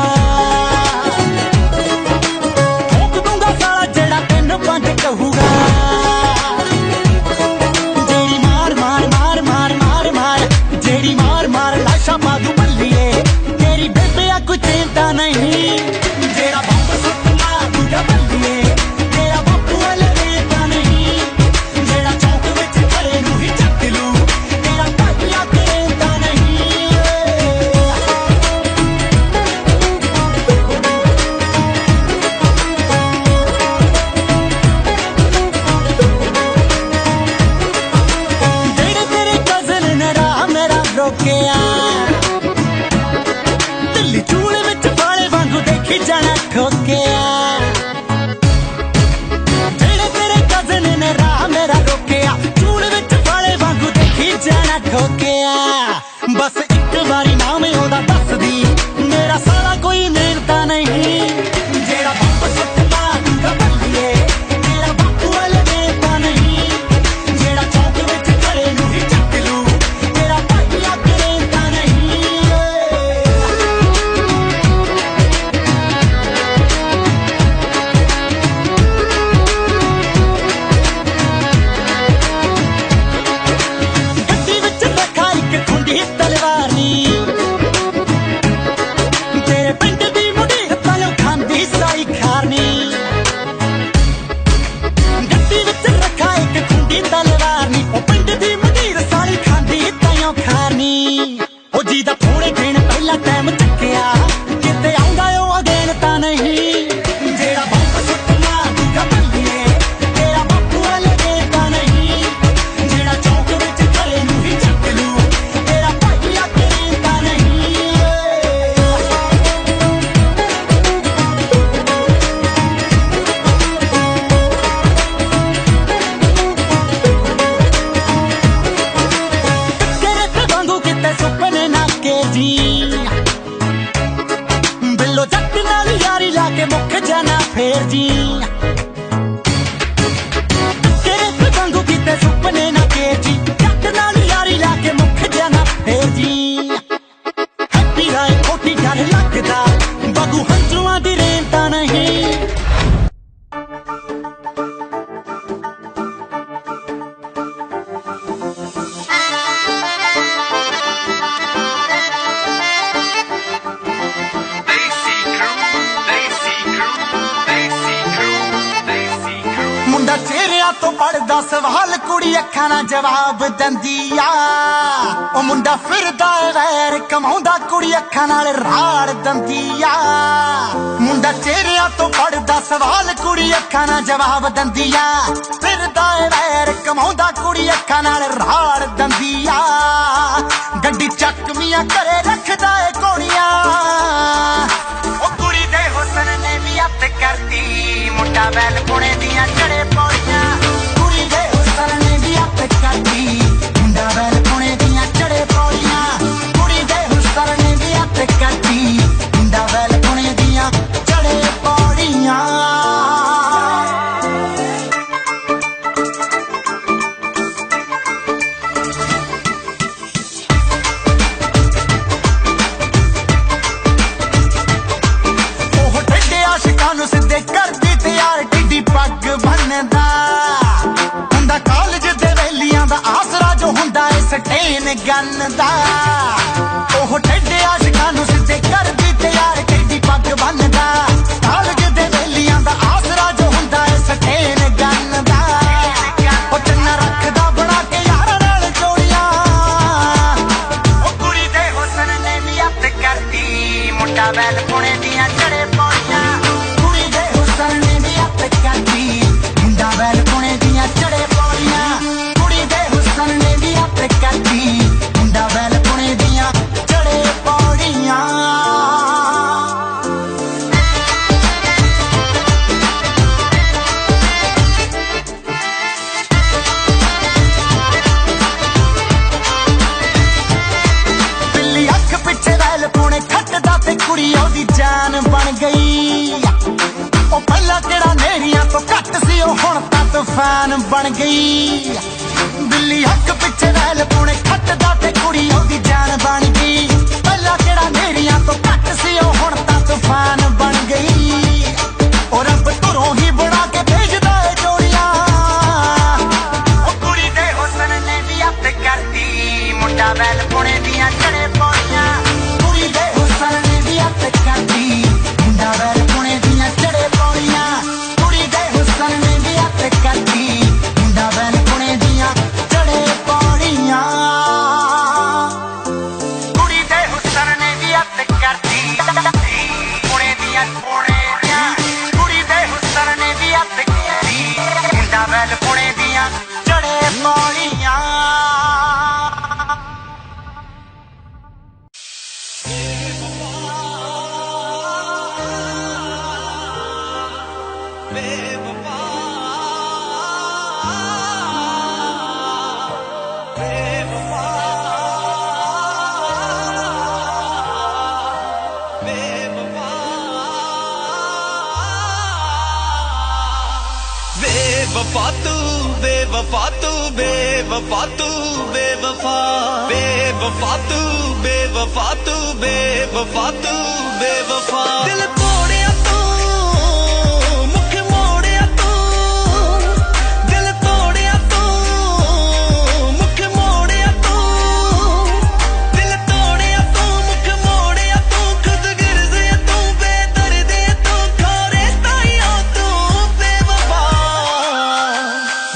ਠੋਕ ਦੂੰਗਾ ਸਾਲਾ ਜਿਹੜਾ 3-5 ਕਹੂਗਾ, ਜਿਹੜੀ ਮਾਰ ਮਾਰ ਮਾਰ ਮਾਰ ਮਾਰ ਮਾਰ, ਜਿਹੜੀ ਮਾਰ ਮਾਰ ਲਾਸ਼ਾਂ ਪਾ ਦੂ ਬੱਲੀਏ, ਤੇਰੀ ਬੇਬੇ ਆ ਕੋਈ ਚਿੰਤਾ ਨਹੀਂ, ਜਿਹੜਾ ਬੰਬ ਸੁੱਟ ਮਾਰ ਦੂਗਾ ਬੱਲੀਏ, ਤੇਰਾ ਬਾਪੂ ਵੱਲ ਦੇਣ ਤਾਂ ਨਹੀਂ, ਜਿਹੜਾ ਚੌਂਕ ਵਿੱਚ ਖੜੇ ਨੂੰ ਹੀ ਚੱਕ ਲੂ, ਤੇਰਾ ਭਾਈ ਅਗਰੇ ਤਾਂ ਨਹੀਂ। ਜਿਹੜੇ ਤੇਰੇ ਕਜ਼ਨ ਨੇ ਰਾਹ ਮੇਰਾ ਰੋਕਿਆ, ਦਿੱਲੀ ਚੂਲੇ ਵਿੱਚ ਵਾਲੇ ਵਾਂਗੂ ਦੇਖੀ ਜਾਣਾ ਠੋਕਿਆ, ਜਿਹੜੇ ਤੇਰੇ ਕਜ਼ਨ ਨੇ ਰਾਹ ਮੇਰਾ ਰੋਕਿਆ, ਚੂਲੇ ਵਿੱਚ ਵਾਲੇ ਵਾਂਗੂ ਦੇਖੀ ਜਾਣਾ ਠੋਕਿਆ, ਬਸ ਇੱਕ ਵਾਰੀ ਨਾਮ ਉਹਦਾ ਦੱਸਦੀ, ਮੇਰਾ ਸਾਲਾ ਕੋਈ ਨੇੜਤਾ ਨਹੀਂ, ਜਿਹੜਾ ਬੰਬ ਸੁੱਟ ਮਾਰ ਦੂਗਾ ਬੱਲੀਏ, ਤੇਰਾ ਬਾਪੂ ਵੱਲ ਦੇਣ ਤਾਂ ਨਹੀਂ, ਜਿਹੜਾ ਚੌਂਕ ਵਿੱਚ ਖੜੇ ਨੂੰ ਹੀ ਚੱਕ ਲੂ, ਤੇਰਾ ਭਾਈ ਅਗਰੇ ਚਿਹਰਿਆਂ ਤੋਂ ਪੜਦਾ ਸਵਾਲ ਕੁੜੀ ਅੱਖਾਂ ਨਾਲ ਜਵਾਬ ਦਿੰਦੀ ਆ ਉਹ ਮੁੰਡਾ ਫਿਰਦਾ ਏ ਵੈਰ ਕਮਾਉਂਦਾ ਕੁੜੀ ਅੱਖਾਂ ਨਾਲ ਰਾੜ ਦਿੰਦੀ ਆ ਮੁੰਡਾ ਚਿਹਰਿਆਂ ਤੋਂ ਪੜਦਾ ਸਵਾਲ ਕੁੜੀ ਅੱਖਾਂ ਨਾਲ ਜਵਾਬ ਦਿੰਦੀ ਆ ਫਿਰਦਾ ਏ ਵੈਰ ਕਮਾਉਂਦਾ ਕੁੜੀ ਅੱਖਾਂ ਨਾਲ ਰਾੜ ਦਿੰਦੀ ਆ ਗੱਡੀ ਚੱਕਵੀਆਂ ਘਰੇ ਰੱਖਦਾ ਏ ਕੋਣੀਆਂ ਉਹ ਕੁੜੀ ਦੇ ਹੁਸਨ ਨੇ ਵੀ ਅੱਤ ਕਰਦੀ ਮੁੰਡਾ ਵੈਲ ਪੁਣੇ ਦੀਆਂ ਚੜੇ ਪੌੜੀਆਂ ਕੁੜੀ ਦੇ ਹੁਸਨ ਨੇ ਵੀ ਅੱਤ ਕਰਦੀ ਮੁੰਡਾ ਵੈਲ ਪੁਣੇ ਦੀਆਂ ਚੜੇ ਪੌੜੀਆਂ ਕੁੜੀ ਦੇ ਹੁਸਨ ਨੇ ਵੀ ਅੱਤ ਕਰਦੀ ਮੁੰਡਾ ਵੈਲ ਪੁਣੇ ਦੀਆਂ ਚੜੇ ਪੌੜੀਆਂ ਨੂੰ ਸਿੱਧੇ ਕਰਦੀ ਤਿਆਰ ਟਿੱਡੀ ਪੱਗ ਬੰਨਦਾ ਹੁੰਦਾ ਕਾਲਜ ਦੇ ਵੇਲੀਆਂ ਦਾ ਆਸਰਾ ਜੋ ਹੁੰਦਾ ਏ ਸਟੇਨ ਗੰਨ ਦਾ ਉਹ ਟੱਡੇ ਆਸ਼ਿਕਾਂ ਨੂੰ ਸਿੱਧੇ ਕਰਦੀ ਤਿਆਰ ਟਿੱਡੀ ਪੱਗ ਬੰਨਦਾ ਕਾਲਜ ਦੇ ਵੇਲੀਆਂ ਦਾ ਆਸਰਾ ਜੋ ਹੁੰਦਾ ਏ ਸਟੇਨ ਗੰਨ ਦਾ ਉਹ ਚੰਨਾ ਰੱਖਦਾ ਬਣਾ ਕੇ ਯਾਰਾਂ ਨਾਲ ਜੋੜੀਆਂ ਉਹ ਕੁੜੀ ਦੇ ਹੁਸਨ ਨੇ ਵੀ ਅੱਤ ਕਰਦੀ ਮੁੰਡਾ ਵੈਲ ਪੁਣੇ ਦੀਆਂ ਚੜੇ ਪੌੜੀਆਂ ਨੇ ਵੀ ਅੱਤ ਕਰਦੀ ਮੁੰਡਾ ਵੈਲ ਪੁਣੇ ਦੀਆਂ ਚੜੇ ਪੌੜੀਆਂ ਕੁੜੀ ਦੇ ਹੁਸਨ ਨੇ ਵੀ ਅੱਤ ਕਰਦੀ ਮੁੰਡਾ ਵੈਲ ਪੁਣੇ ਦੀਆਂ ਚੜੇ ਪੌੜੀਆਂ ਬਿੱਲੀ ਅੱਖ ਪਿੱਛੇ ਵੈਲ ਪੁਣੇ ਖੱਟਦਾ ਤੇ ਕੁੜੀ ਉਹਦੀ ਜਾਨ ਬਣ ਗਈ ਉਹ ਪਹਿਲਾਂ ਕਿਹੜਾ ਨੇਰੀਆਂ ਤੋਂ ਘੱਟ ਸੀ ਉਹ ਹੁਣ ਤਾਂ ਤੂਫਾਨ ਬਣ ਗਈ ਬਿੱਲੀ ਅੱਖ ਪਿੱਛੇ ਵੈਲ ਪੁਣੇ ਖੱਟਦਾ ਤੇ ਕੁੜੀ ਉਹਦੀ ਜਾਨ ਬਣ ਗਈ ਪਹਿਲਾਂ ਕਿਹੜਾ ਨੇਰੀਆਂ ਤੋਂ ਘੱਟ ਸੀ ਉਹ ਹੁਣ ਤਾਂ ਤੂਫਾਨ ਬਣ ਗਈ ਉਹ ਰੱਬ ਧੁਰੋਂ ਹੀ ਬਣਾ ਕੇ ਭੇਜਦਾ ਏ ਜੋੜੀਆਂ ਉਹ ਕੁੜੀ ਦੇ ਹੁਸਨ ਨੇ ਵੀ ਅੱਤ ਕਰਦੀ ਮੁੰਡਾ ਵੈਲ ਪੁਣੇ ਦੀਆਂ ਚੜੇ ਪੌੜੀਆਂ ਕੁੜੀ ਦੇ ਹੁਸਨ ਨੇ ਵੀ ਅੱਤ ਕਰਦੀ ਮੁੰਡਾ ਵੈਲ ਪੁਣੇ ਦੀਆਂ ਚੜੇ ਪੌੜੀਆਂ ਕੁੜੀ ਦੇ ਹੁਸਨ ਨੇ ਵੀ ਅੱਤ ਕਰਦੀ ਮੁੰਡਾ ਵੈਲ ਪੁਣੇ ਦੀਆਂ ਚੜੇ ਪੌੜੀਆਂ ਕੁੜੀ ਦੇ ਹੁਸਨ ਨੇ ਵੀ ਅੱਤ ਕਰਦੀ ਪੁਣੇ ਦੀਆਂ ਕੁੜੀ ਦੇ ਹੁਸਨ ਨੇ ਵੀ ਅੱਤ ਕਰਦੀ ਮੁੰਡਾ ਵੈਲ ਪੁਣੇ ਦੀਆਂ ਚੜੇ ਪੌੜੀਆਂ
बेवफा तू बेवफा तू बेवफा तू बेवफा बेवफा तू बेवफा तू बेवफा तू बेवफा दिल तोड़िया तू मुख मोड़िया तू दिल तोड़िया तू मुख मोड़िया तू दिल तोड़िया तू मुख मोड़िया तू खुद गिरजे तू बेदर्दी तू खोरे ताइयों तू बेवफा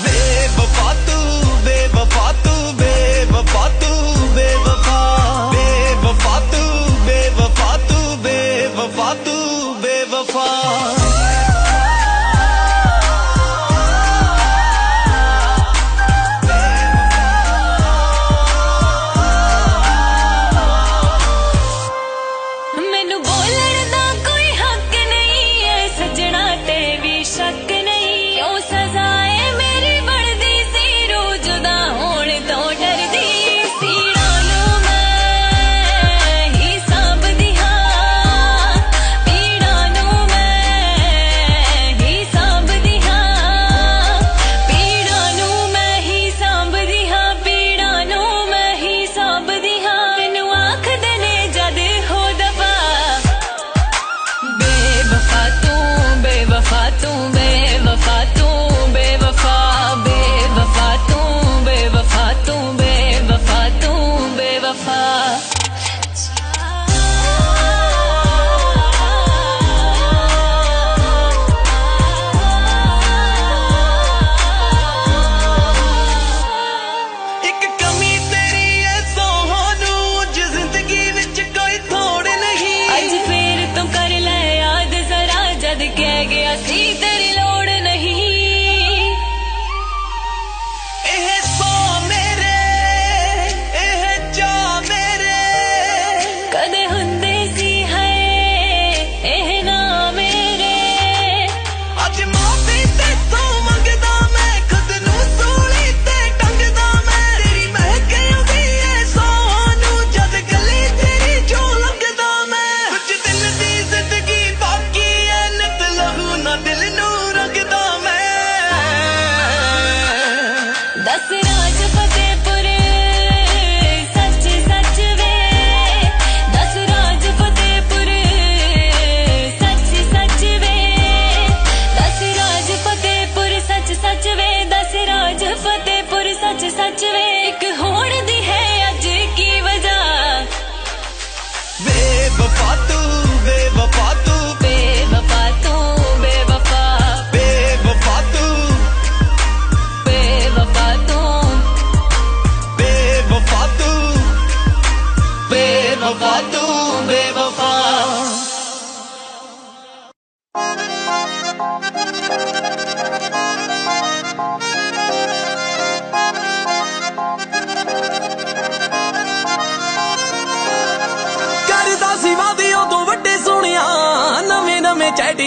बेवफा तू बेवफा तू बेवफा तू बेवफा बेवफा तू बेवफा तू बेवफा तू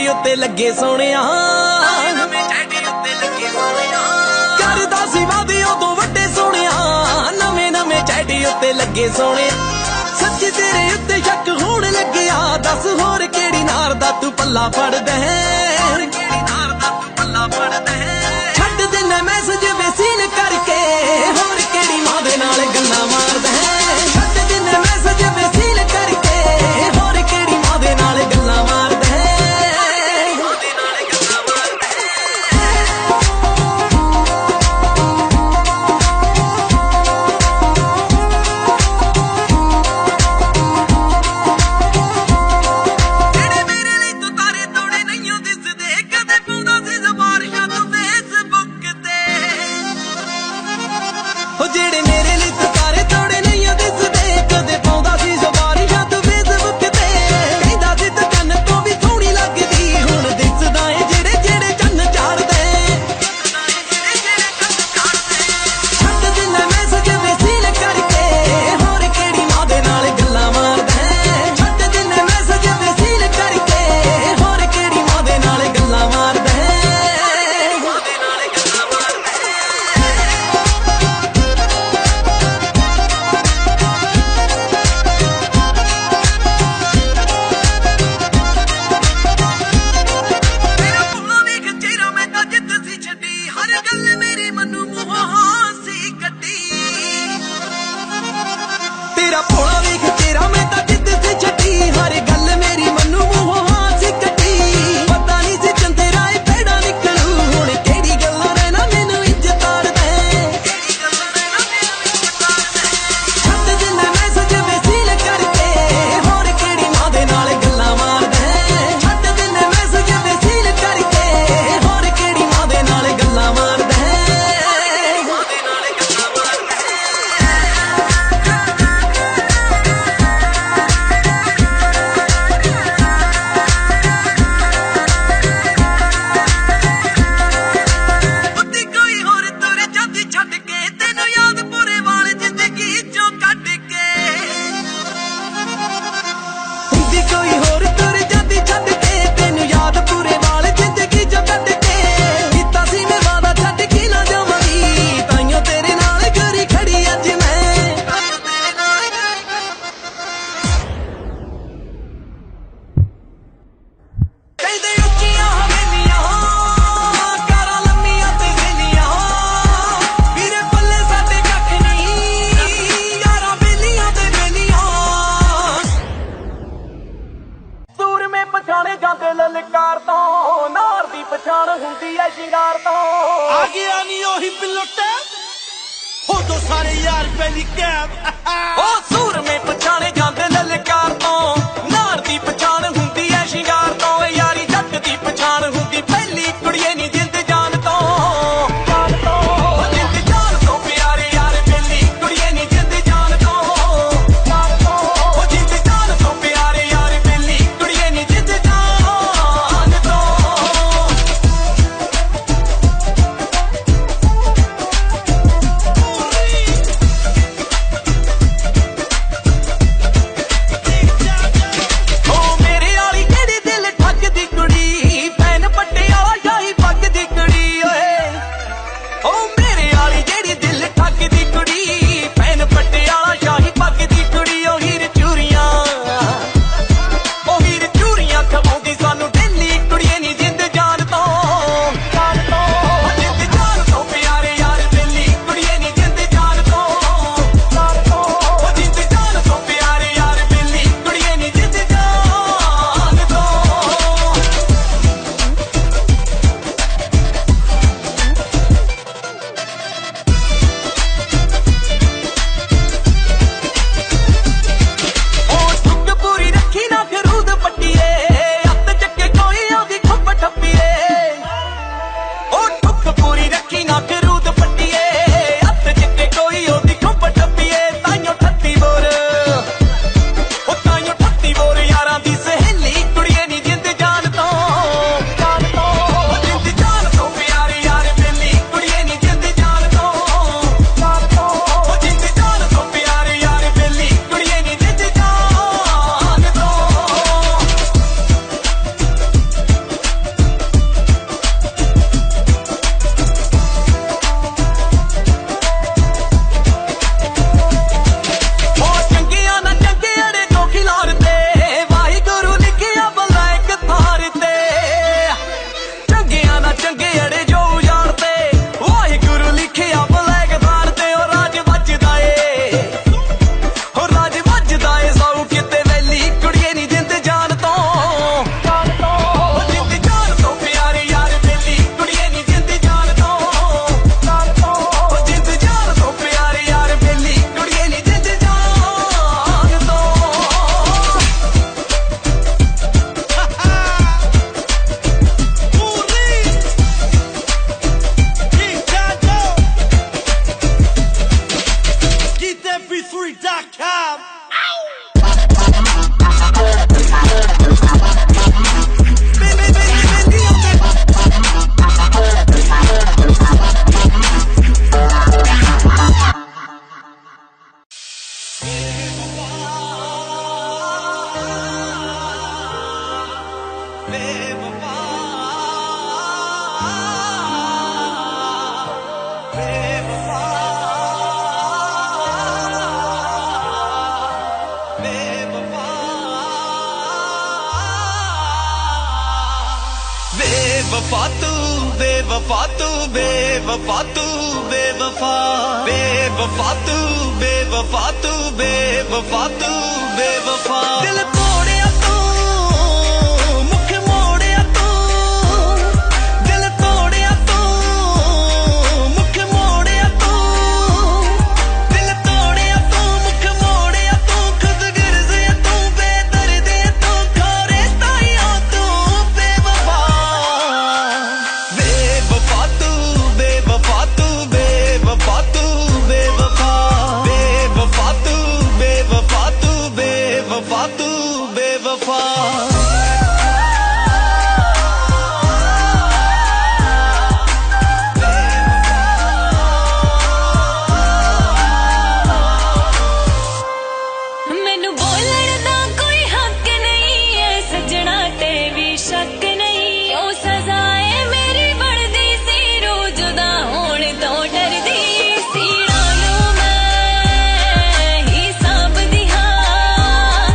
ਉੱਤੇ ਲੱਗੇ ਸੋਹਣਿਆ ਨਵੇਂ ਚੈਟੀ ਉੱਤੇ ਲੱਗੇ ਸੋਹਣਿਆ ਕਰਦਾ ਸੀ ਵਾਦੇ ਉਦੋਂ ਵੱਡੇ ਸੋਹਣਿਆ ਨਵੇਂ ਚੈਟੀ ਉੱਤੇ ਲੱਗੇ ਸੋਹਣਿਆ ਸੱਚੀ ਤੇਰੇ ਉੱਤੇ ਸ਼ੱਕ ਹੋਣ ਲੱਗਿਆ ਦੱਸ ਹੋਰ ਕਿਹੜੀ ਨਾਰ ਦਾ ਤੂੰ ਪੱਲਾ ਫੜਦਾ ਹੈ ਕਿਹੜੀ ਨਾਰ ਦਾ ਤੂੰ ਪੱਲਾ ਫੜਦਾ ਹੈ ਛੱਡ ਦਿਨਾ ਮੈਸੇਜ ਵੇਸੀਨ ਕਰਕੇ ਹੋਰ ਕਿਹੜੀ ਮਾਂ ਦੇ ਨਾਲ ਗੱਲਾਂ ਮਾਰਦਾ ਹੈ ਛੱਡ ਦਿਨਾ ਮੈਸੇਜ ਵੇਸੀਨ ਕਰਕੇ ਹੋਰ ਕਿਹੜੀ ਮਾਂ ਦੇ ਨਾਲ ਗੱਲਾਂ ਮਾਰਦਾ ਹੈ ਮਾਂ ਦੇ ਨਾਲ ਗੱਲਾਂ ਮਾਰਦਾ ਜਿਹੜੇ ਮੇਰੇ ਲਈ ਤੂੰ ਤਾਰੇ ਤੋੜੇ ਨਹੀਂ ਦਿਸਦੇ ਕਦੇ ਪਾਉਂਦਾ ਸੀ ਜ਼ਬਾਰਸ਼ਾਂ ਤੂੰ ਫੇਸਬੁੱਕ ਤੇ ਉਹ ਜਿਹੜੇ ਮੇਰੇ ਲਈ ਤੂੰ ਤਾਰੇ ਤੋੜੇ ਨਹੀਂ ਦਿਸਦੇ ਕਦੇ ਪਾਉਂਦਾ ਸੀ ਜ਼ਬਾਰਸ਼ਾਂ ਤੂੰ ਫੇਸਬੁੱਕ ਤੇ ਕਹਿੰਦਾ ਸੀ ਤੂੰ ਚੰਨ ਤੋਂ ਵੀ ਸੋਹਣੀ ਲੱਗਦੀ ਹੁਣ ਦਿਸਦਾ ਏ ਜਿਹੜੇ ਚੰਨ ਚਾੜਦੇ ਛੱਡ ਦਿਨਾ ਮੈਸੇਜ ਵੇਸੀਨ ਕਰਕੇ ਹੋਰ ਕਿਹੜੀ ਮਾਂ ਦੇ ਨਾਲ ਗੱਲਾਂ ਮਾਰਦਾ ਹੈ ਛੱਡ ਦਿਨਾ ਮੈਸੇਜ ਵੇਸੀਨ ਕਰਕੇ ਹੋਰ ਕਿਹੜੀ ਮਾਂ ਦੇ ਨਾਲ ਗੱਲਾਂ ਮਾਰਦਾ ਹੈ ਮਾਂ ਦੇ ਨਾਲ ਗੱਲਾਂ ਮਾਰਦਾ ਮੇਰਾ ਭੋਲਾ ਵੇਖ ਚਿਹਰਾ ਮੈਂ ਤਾਂ ਜਿੱਤ ਸੀ ਛੱਡੀ ਹਰ ਗੱਲ ਮੇਰੀ ਮਨੂੰ ਮੂੰਹੋਂ ਹਾਸੀ ਕੱਢੀ ਤੇਰਾ ਭੋਲਾ ਵੇਖ ਚਿਹਰਾ ਮੈਂ ਤਾਂ ਜਿੱਤ ਸੀ ਛੱਡੀ ਹਰ ਗੱਲ ਮੇਰੀ ਮਨੂੰ ਮੂੰਹੋਂ ਹਾਸੀ ਕੱਢੀ ਪਤਾ ਨਹੀਂ ਸੀ ਚੰਦੇ ਰਾਏ ਪੈੜਾ ਨਿਕਲੂ ਹੁਣ ਕਿਹੜੀ ਗੱਲਾਂ ਰਹਿਣਾ ਮੈਨੂੰ ਇੱਜ਼ਤ ਤਾੜਦਾ ਕਿਹੜੀ ਗੱਲਾਂ ਰਹਿਣਾ ਮੈਨੂੰ ਇੱਜ਼ਤ ਤਾੜਦਾ ਛੱਡ ਦਿਨਾ ਮੈਸੇਜ ਵੇਸੀਨ ਕਰਕੇ ਹੋਰ ਕਿਹੜੀ ਮਾਂ ਦੇ ਨਾਲ ਗੱਲਾਂ ਮਾਰਦਾ ਛੱਡ ਦਿਨਾ ਮੈਸੇਜ ਵੇਸੀਨ ਕਰਕੇ ਹੋਰ ਕਿਹੜੀ ਮਾਂ ਦੇ ਨਾਲ ਗੱਲਾਂ ਮਾਰਦਾ ਮਾਂ ਦੇ ਨਾਲ ਗੱਲਾਂ ਮਾਰਦਾ ਉੱਤੀ ਕੋਈ ਹੋਰ ਤੁਰ ਜਾਂਦੀ ਛੱਡ ਕੇ ਤੈਨੂੰ ਯਾਦ ਪੂਰੇ ਵਾਲ ਜ਼ਿੰਦਗੀ ਚੋਂ ਕੱਢ ਕੇ ਹੁੰਦੀ ਕੋਈ ਹੋਰ ਤੁਰ ਜਾਂਦੀ ਛੱਡ ਕੇ ਤੈਨੂੰ ਯਾਦ ਪੂਰੇ ਵਾਲ ਜ਼ਿੰਦਗੀ ਚੋਂ ਕੱਢ ਕੇ ਕੀਤਾ ਸੀ ਮੈਂ ਵਾਦਾ ਛੱਡ ਕੇ ਨਾ ਜਾਵਾਂਗੀ ਤਾਈਓ ਤੇਰੇ ਨਾਲ ਘਰੀ ਖੜੀ ਅੱਜ ਮੈਂ ਤੇਰੇ ਨਾਲ ਕਹਿੰਦੇ ਉੱਚੀਆਂ ਹਵੇਲੀਆਂ ਕਾਰਾਂ ਲੰਮੀਆਂ ਤੇ ਵੇਲੀਆਂ ਵੀਰੇ ਪੱਲੇ ਸਾਡੇ ਕੱਖ ਨਹੀਂ ਯਾਰਾਂ ਵੇਲੀਆਂ ਤੇ ਵੇਲੀਆਂ ਸੂਰਮੇ ਪਛਾਣੇ ਜਾਂਦੇ ਲਲਕਾਰ ਤੋਂ ਨਾਰ ਦੀ ਪਛਾਣ ਹੁੰਦੀ ਐ ਸ਼ਿੰਗਾਰ ਤੋਂ
ਆ ਗਿਆ ਨੀ ਉਹੀ ਪਿਲੋਟੇ ਹੋ ਦੋ ਸਾਰੇ ਯਾਰ ਪਹਿਲੀ ਕੈਬ
ਉਹ ਸੂਰਮੇ ਪਛਾਣੇ ਜਾਂਦੇ ਲਲਕਾਰ ਤੋਂ ਨਾਰ ਦੀ ਪਛਾਣ ਹੁੰਦੀ ਐ ਸ਼ਿੰਗਾਰ ਤੋਂ ਯਾਰੀ ਜੱਟ ਦੀ ਪਛਾਣ ਹੁੰਦੀ ਪਹਿਲੀ ਕੁੜੀਏ ਨੀ ਜਿੰਦ ਜਾਨ ਤੋਂ ਉਹ ਜਿੰਦ ਜਾਨ ਤੋਂ ਪਿਆਰੇ ਯਾਰ ਪਹਿਲੀ ਕੁੜੀਏ ਨੀ ਜਿੰਦ ਜਾਨ ਤੋਂ ਉਹ ਜਿੰਦ ਜਾਨ ਤੋਂ ਪਿਆਰੇ ਯਾਰ ਪਹਿਲੀ ਕੁੜੀਏ ਨੀ ਜਿੰਦ ਜਾਨ ਤੋਂ बेवफा तू बेवफा तू बेवफा बेवफा तू बेवफा तू बेवफा तू बेवफा दिल तोड़िया तू मुख मोड़िया तू दिल तोड़िया तू मुख मोड़िया तू दिल तोड़िया तू मुख मोड़िया तू खुद गिरजिया तू बेदर्दी तू खोरे ताइयों तू बेवफा बेवफा तू बेवफा तू बेवफा तू बेवफा बेवफा तू बेवफा तू बेवफा तू बेवफा
ਮੈਨੂੰ ਬੋਲਣ ਦਾ ਕੋਈ ਹੱਕ ਨਹੀਂ ਐ ਸੱਜਣਾ ਤੇ ਵੀ ਸ਼ੱਕ ਨਹੀਂ ਉਹ ਸਜ਼ਾ ਏ ਮੇਰੀ ਬਣਦੀ ਸੀ ਰੋਜ਼ ਦਾ ਹੋਣ ਤੋਂ ਡਰਦੀ ਸੀ ਨੂੰ ਮੈਂ ਹੀ ਸਾਂਭਦੀ ਹਾਂ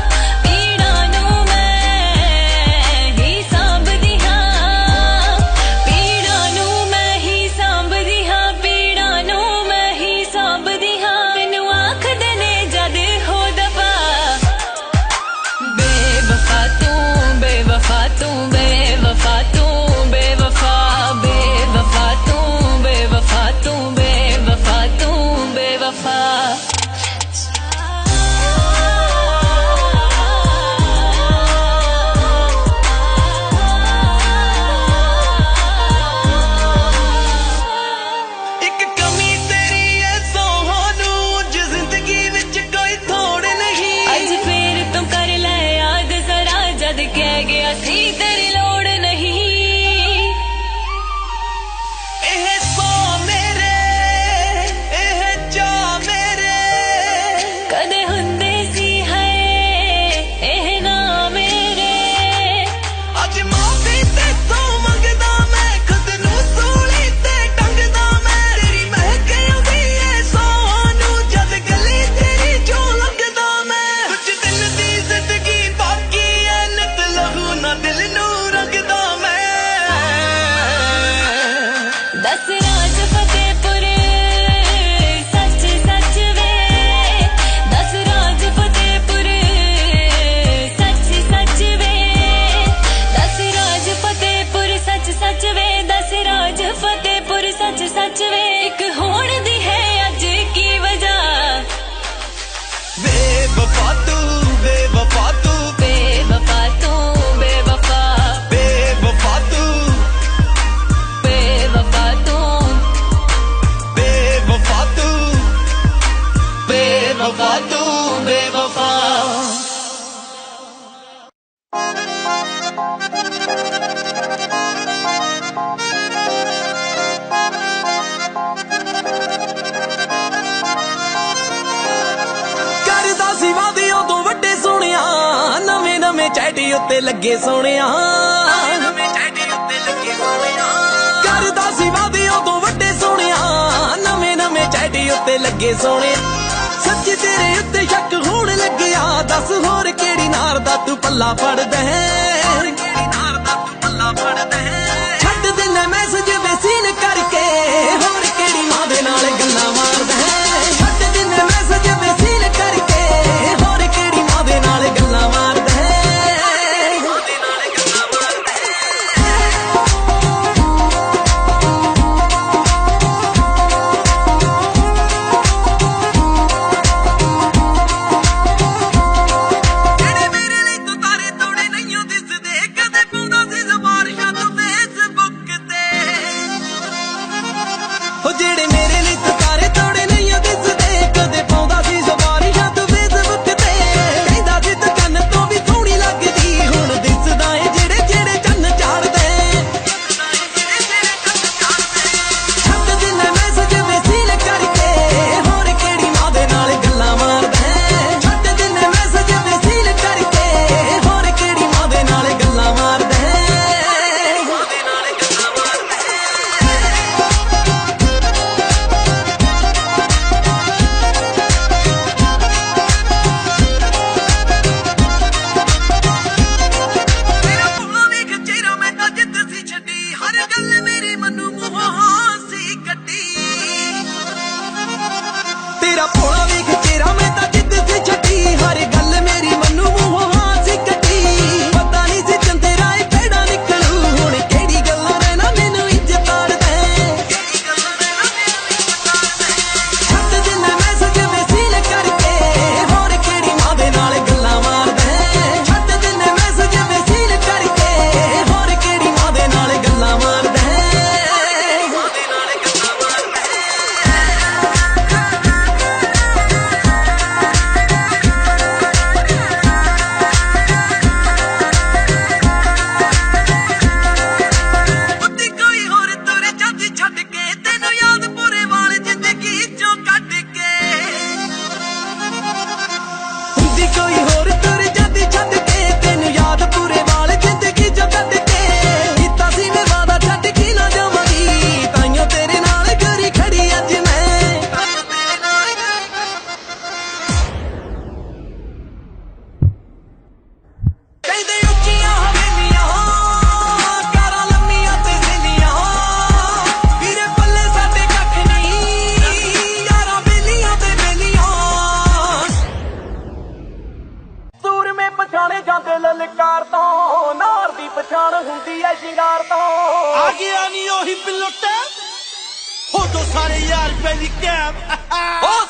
ਪੀੜਾਂ ਨੂੰ ਮੈਂ ਹੀ ਸਾਂਭਦੀ ਹਾਂ ਪੀੜਾਂ ਨੂੰ ਮੈਂ ਹੀ ਸਾਂਭਦੀ ਹਾਂ ਪੀੜਾਂ ਨੂੰ ਮੈਂ ਹੀ ਸਾਂਭਦੀ ਹਾਂ ਮੈਨੂੰ ਆਖਦੇ ਨੇ ਜਦ ਹੋ ਦਫਾ बेवफा तू बेवफा तू बेवफा तू बेवफा बेवफा तू बेवफा तू बेवफा तू बेवफा
ਇੱਕ ਕਮੀ ਤੇਰੀ ਐ ਸੋਹਣੂ ਜ ਜ਼ਿੰਦਗੀ ਵਿੱਚ ਕੋਈ ਥੋੜ ਨਹੀਂ
ਅੱਜ ਫੇਰ ਤੂੰ ਕਰ ਲੈ ਯਾਦ ਜ਼ਰਾ ਜਦ ਕਹਿ ਗਿਆ ਸੀ ਤੇਰੀ ਲੋੜ ਨਹੀਂ
ਇਹ ਸੋ ਮੇਰੇ ਇਹ ਚਾ ਮੇਰੇ
ਕਦੇ ਹੁੰਦੇ ਸੀ ਹੈ ਇਹ ਨਾ ਮੇਰੇ
ਅੱਜ ਮਾਫੀ ਤੇਥੋਂ ਮੰਗਦਾ ਮੈਂ ਖੁਦ ਨੂੰ ਸੂਲੀ ਤੇ ਟੰਗਦਾ ਮੈਂ ਤੇਰੀ ਮਹਿਕ ਆਉਂਦੀ ਏ ਸੋਹਣੂ ਜਦ ਗਲੀ ਤੇਰੀ ਜੋ ਲੰਘਦਾ ਮੈਂ ਕੁਝ ਦਿਨ ਦੀ ਜ਼ਿੰਦਗੀ ਬਾਕੀ ਐ ਨਿਤ ਲਹੂ ਨਾ ਦਿਲ ਨੂੰ ਰੰਗਦਾ ਮੈਂ
ਦਸ ਰਾਜ ਫਤਿਹਪੁਰ ਸੱਚ ਸੱਚ ਵੇ ਦਸ ਰਾਜ ਫਤਿਹਪੁਰ ਸੱਚ ਸੱਚ ਵੇ ਦਸ ਰਾਜ ਫਤਿਹਪੁਰ ਸੱਚ ਸੱਚ ਵੇ ਦਸ ਰਾਜ ਫਤਿਹਪੁਰ ਸੱਚ ਸੱਚ ਵੇ ਇੱਕ ਹੋਣ ਦੀ ਹੈ ਅੱਜ ਕੀ ਵਜ੍ਹਾ
बेवफा तू बेवफा तू
ਬੇਵਫਾ ਤੂੰ ਬੇਵਫਾ
बेवफा तू
ਬੇਵਫਾ ਤੂੰ
बेवफा तू बेवफा तू बेवफा ਕਰਦਾ ਸੀ ਵਾਦੇ ਉਦੋਂ ਵੱਡੇ ਸੋਹਣਿਆ ਨਵੇਂ ਨਵੇਂ ਚੈਟੀ ਉੱਤੇ ਲੱਗੇ ਸੋਹਣਿਆ ਨਵੇਂ ਚੈਟੀ ਉੱਤੇ ਲੱਗੇ ਸੋਹਣਿਆ ਕਰਦਾ ਸੀ ਵਾਦੇ ਉਦੋਂ ਵੱਡੇ ਸੋਹਣਿਆ ਨਵੇਂ ਨਵੇਂ ਚੈਟੀ ਉੱਤੇ ਲੱਗੇ ਸੋਹਣਿਆ ਸੱਚੀ ਤੇਰੇ ਉੱਤੇ ਸ਼ੱਕ ਹੋਣ ਲੱਗਿਆ ਦੱਸ ਹੋਰ ਕਿਹੜੀ ਨਾਰ ਦਾ ਤੂੰ ਪੱਲਾ ਫੜਦਾ ਹੈ ਹੋਰ ਕਿਹੜੀ ਨਾਰ ਦਾ ਤੂੰ ਪੱਲਾ ਫੜਦਾ ਹੈ ਛੱਡ ਦਿੰਦਾ ਮੈਸੇਜ ਵੇਸੀਨ ਕਰਕੇ ਹੋਰ ਕਿਹੜੀ ਮਾਂ ਦੇ ਨਾਲ ਗੱਲਾਂ ਮਾਰਦਾ ਹੈ ਛੱਡ ਦਿੰਦਾ ਮੈਸੇਜ ਵੇਸੀਨ ਕਰਕੇ ਹੋਰ ਕਿਹੜੀ ਮਾਂ ਦੇ ਨਾਲ ਗੱਲਾਂ ਮਾਰਦਾ ਹੈ ਮਾਂ ਦੇ ਨਾਲ ਗੱਲਾਂ ਮਾਰਦਾ ਜਿਹੜੇ ਮੇਰੇ ਲਈ ਤੂੰ ਤਾਰੇ ਤੋੜੇ ਨਹੀਂ ਦਿਸਦੇ ਕਦੇ ਪਾਉਂਦਾ ਸੀ ਜ਼ਬਾਰਸ਼ਾਂ ਤੋਂ ਫੇਸਬੁੱਕ ਤੇ ਹੋ ਜਿਹੜੇ ਮੇਰੇ ਲਈ ਤੂੰ ਤਾਰੇ ਤੋੜੇ ਨਹੀਂ ਦਿਸਦੇ ਕਦੇ ਪਾਉਂਦਾ ਸੀ ਜ਼ਬਾਰਸ਼ਾਂ ਤੋਂ ਫੇਸਬੁੱਕ ਤੇ ਕਹਿੰਦਾ ਸੀ ਤੂੰ ਕੰਨ ਤੋਂ ਵੀ ਸੋਹਣੀ ਲੱਗਦੀ ਹੁਣ ਦਿਸਦਾ ਏ ਜਿਹੜੇ ਜਿਹੜੇ ਚੰਨ ਚਾੜਦੇ ਛੱਡ ਦਿੰਦਾ ਮੈਸੇਜ ਵੇਸੀਨ ਕਰਕੇ ਹੋਰ ਕਿਹੜੀ ਮਾਂ ਦੇ ਨਾਲ ਗੱਲਾਂ ਮਾਰਦਾ ਹੈ ਛੱਡ ਦਿੰਦਾ ਮੈਸੇਜ ਵੇਸੀਨ ਕਰਕੇ ਹੋਰ ਕਿਹੜੀ ਮਾਂ ਦੇ ਨਾਲ ਗੱਲਾਂ ਮਾਰਦਾ ਹੈ ਮਾਂ ਦੇ ਨਾਲ ਗੱਲਾਂ ਮਾਰਦਾ ਹੈ ਛੱਡ ਕੇ ਤੈਨੂੰ ਯਾਦ ਪੂਰੇ ਵਾਲ ਜ਼ਿੰਦਗੀ ਚੋਂ ਕੱਢ ਕੇ ਹੁੰਦੀ ਕੋਈ ਹੋਰ ਤੁਰ ਜਾਂਦੀ ਛੱਡ ਕੇ ਤੈਨੂੰ ਯਾਦ ਪੂਰੇ ਵਾਲ ਜ਼ਿੰਦਗੀ ਚੋਂ ਕੱਢ ਕੇ ਕੀਤਾ ਸੀ ਮੈਂ ਵਾਦਾ ਛੱਡ ਕੇ ਨਾ ਜਾਵਾਂਗੀ ਤਾਈਓ ਤੇਰੇ ਨਾਲ ਗਰੀ ਖੜੀ ਅੱਜ ਮੈਂ ਕਹਿੰਦੇ ਉੱਚੀਆਂ ਹਵੇਲੀਆਂ ਕਾਰਾਂ ਲੰਮੀਆਂ ਤੇ ਸੇਲੀਆਂ ਵੀਰੇ ਪੱਲੇ ਸਾਡੇ ਕੱਖ ਨਹੀਂ ਯਾਰਾਂ ਬੇਲੀਆਂ ਤੇ ਬੇਲੀਆਂ ਸੂਰਮੇ ਪਛਾਣੇ ਜਾਂਦੇ ਲਲਕਾਰ ਤੋਂ ਨਾਰ ਦੀ ਪਛਾਣ ਹੁੰਦੀ ਐ ਸ਼ਿੰਗਾਰ ਤੋਂ
ਆ ਗਿਆ ਨੀ ਉਹੀ ਪਿਲਟ ਹੋ ਜੋ ਸਾਰੇ ਯਾਰ ਪਹਿਲੀ ਕੈਬ
ਉਹ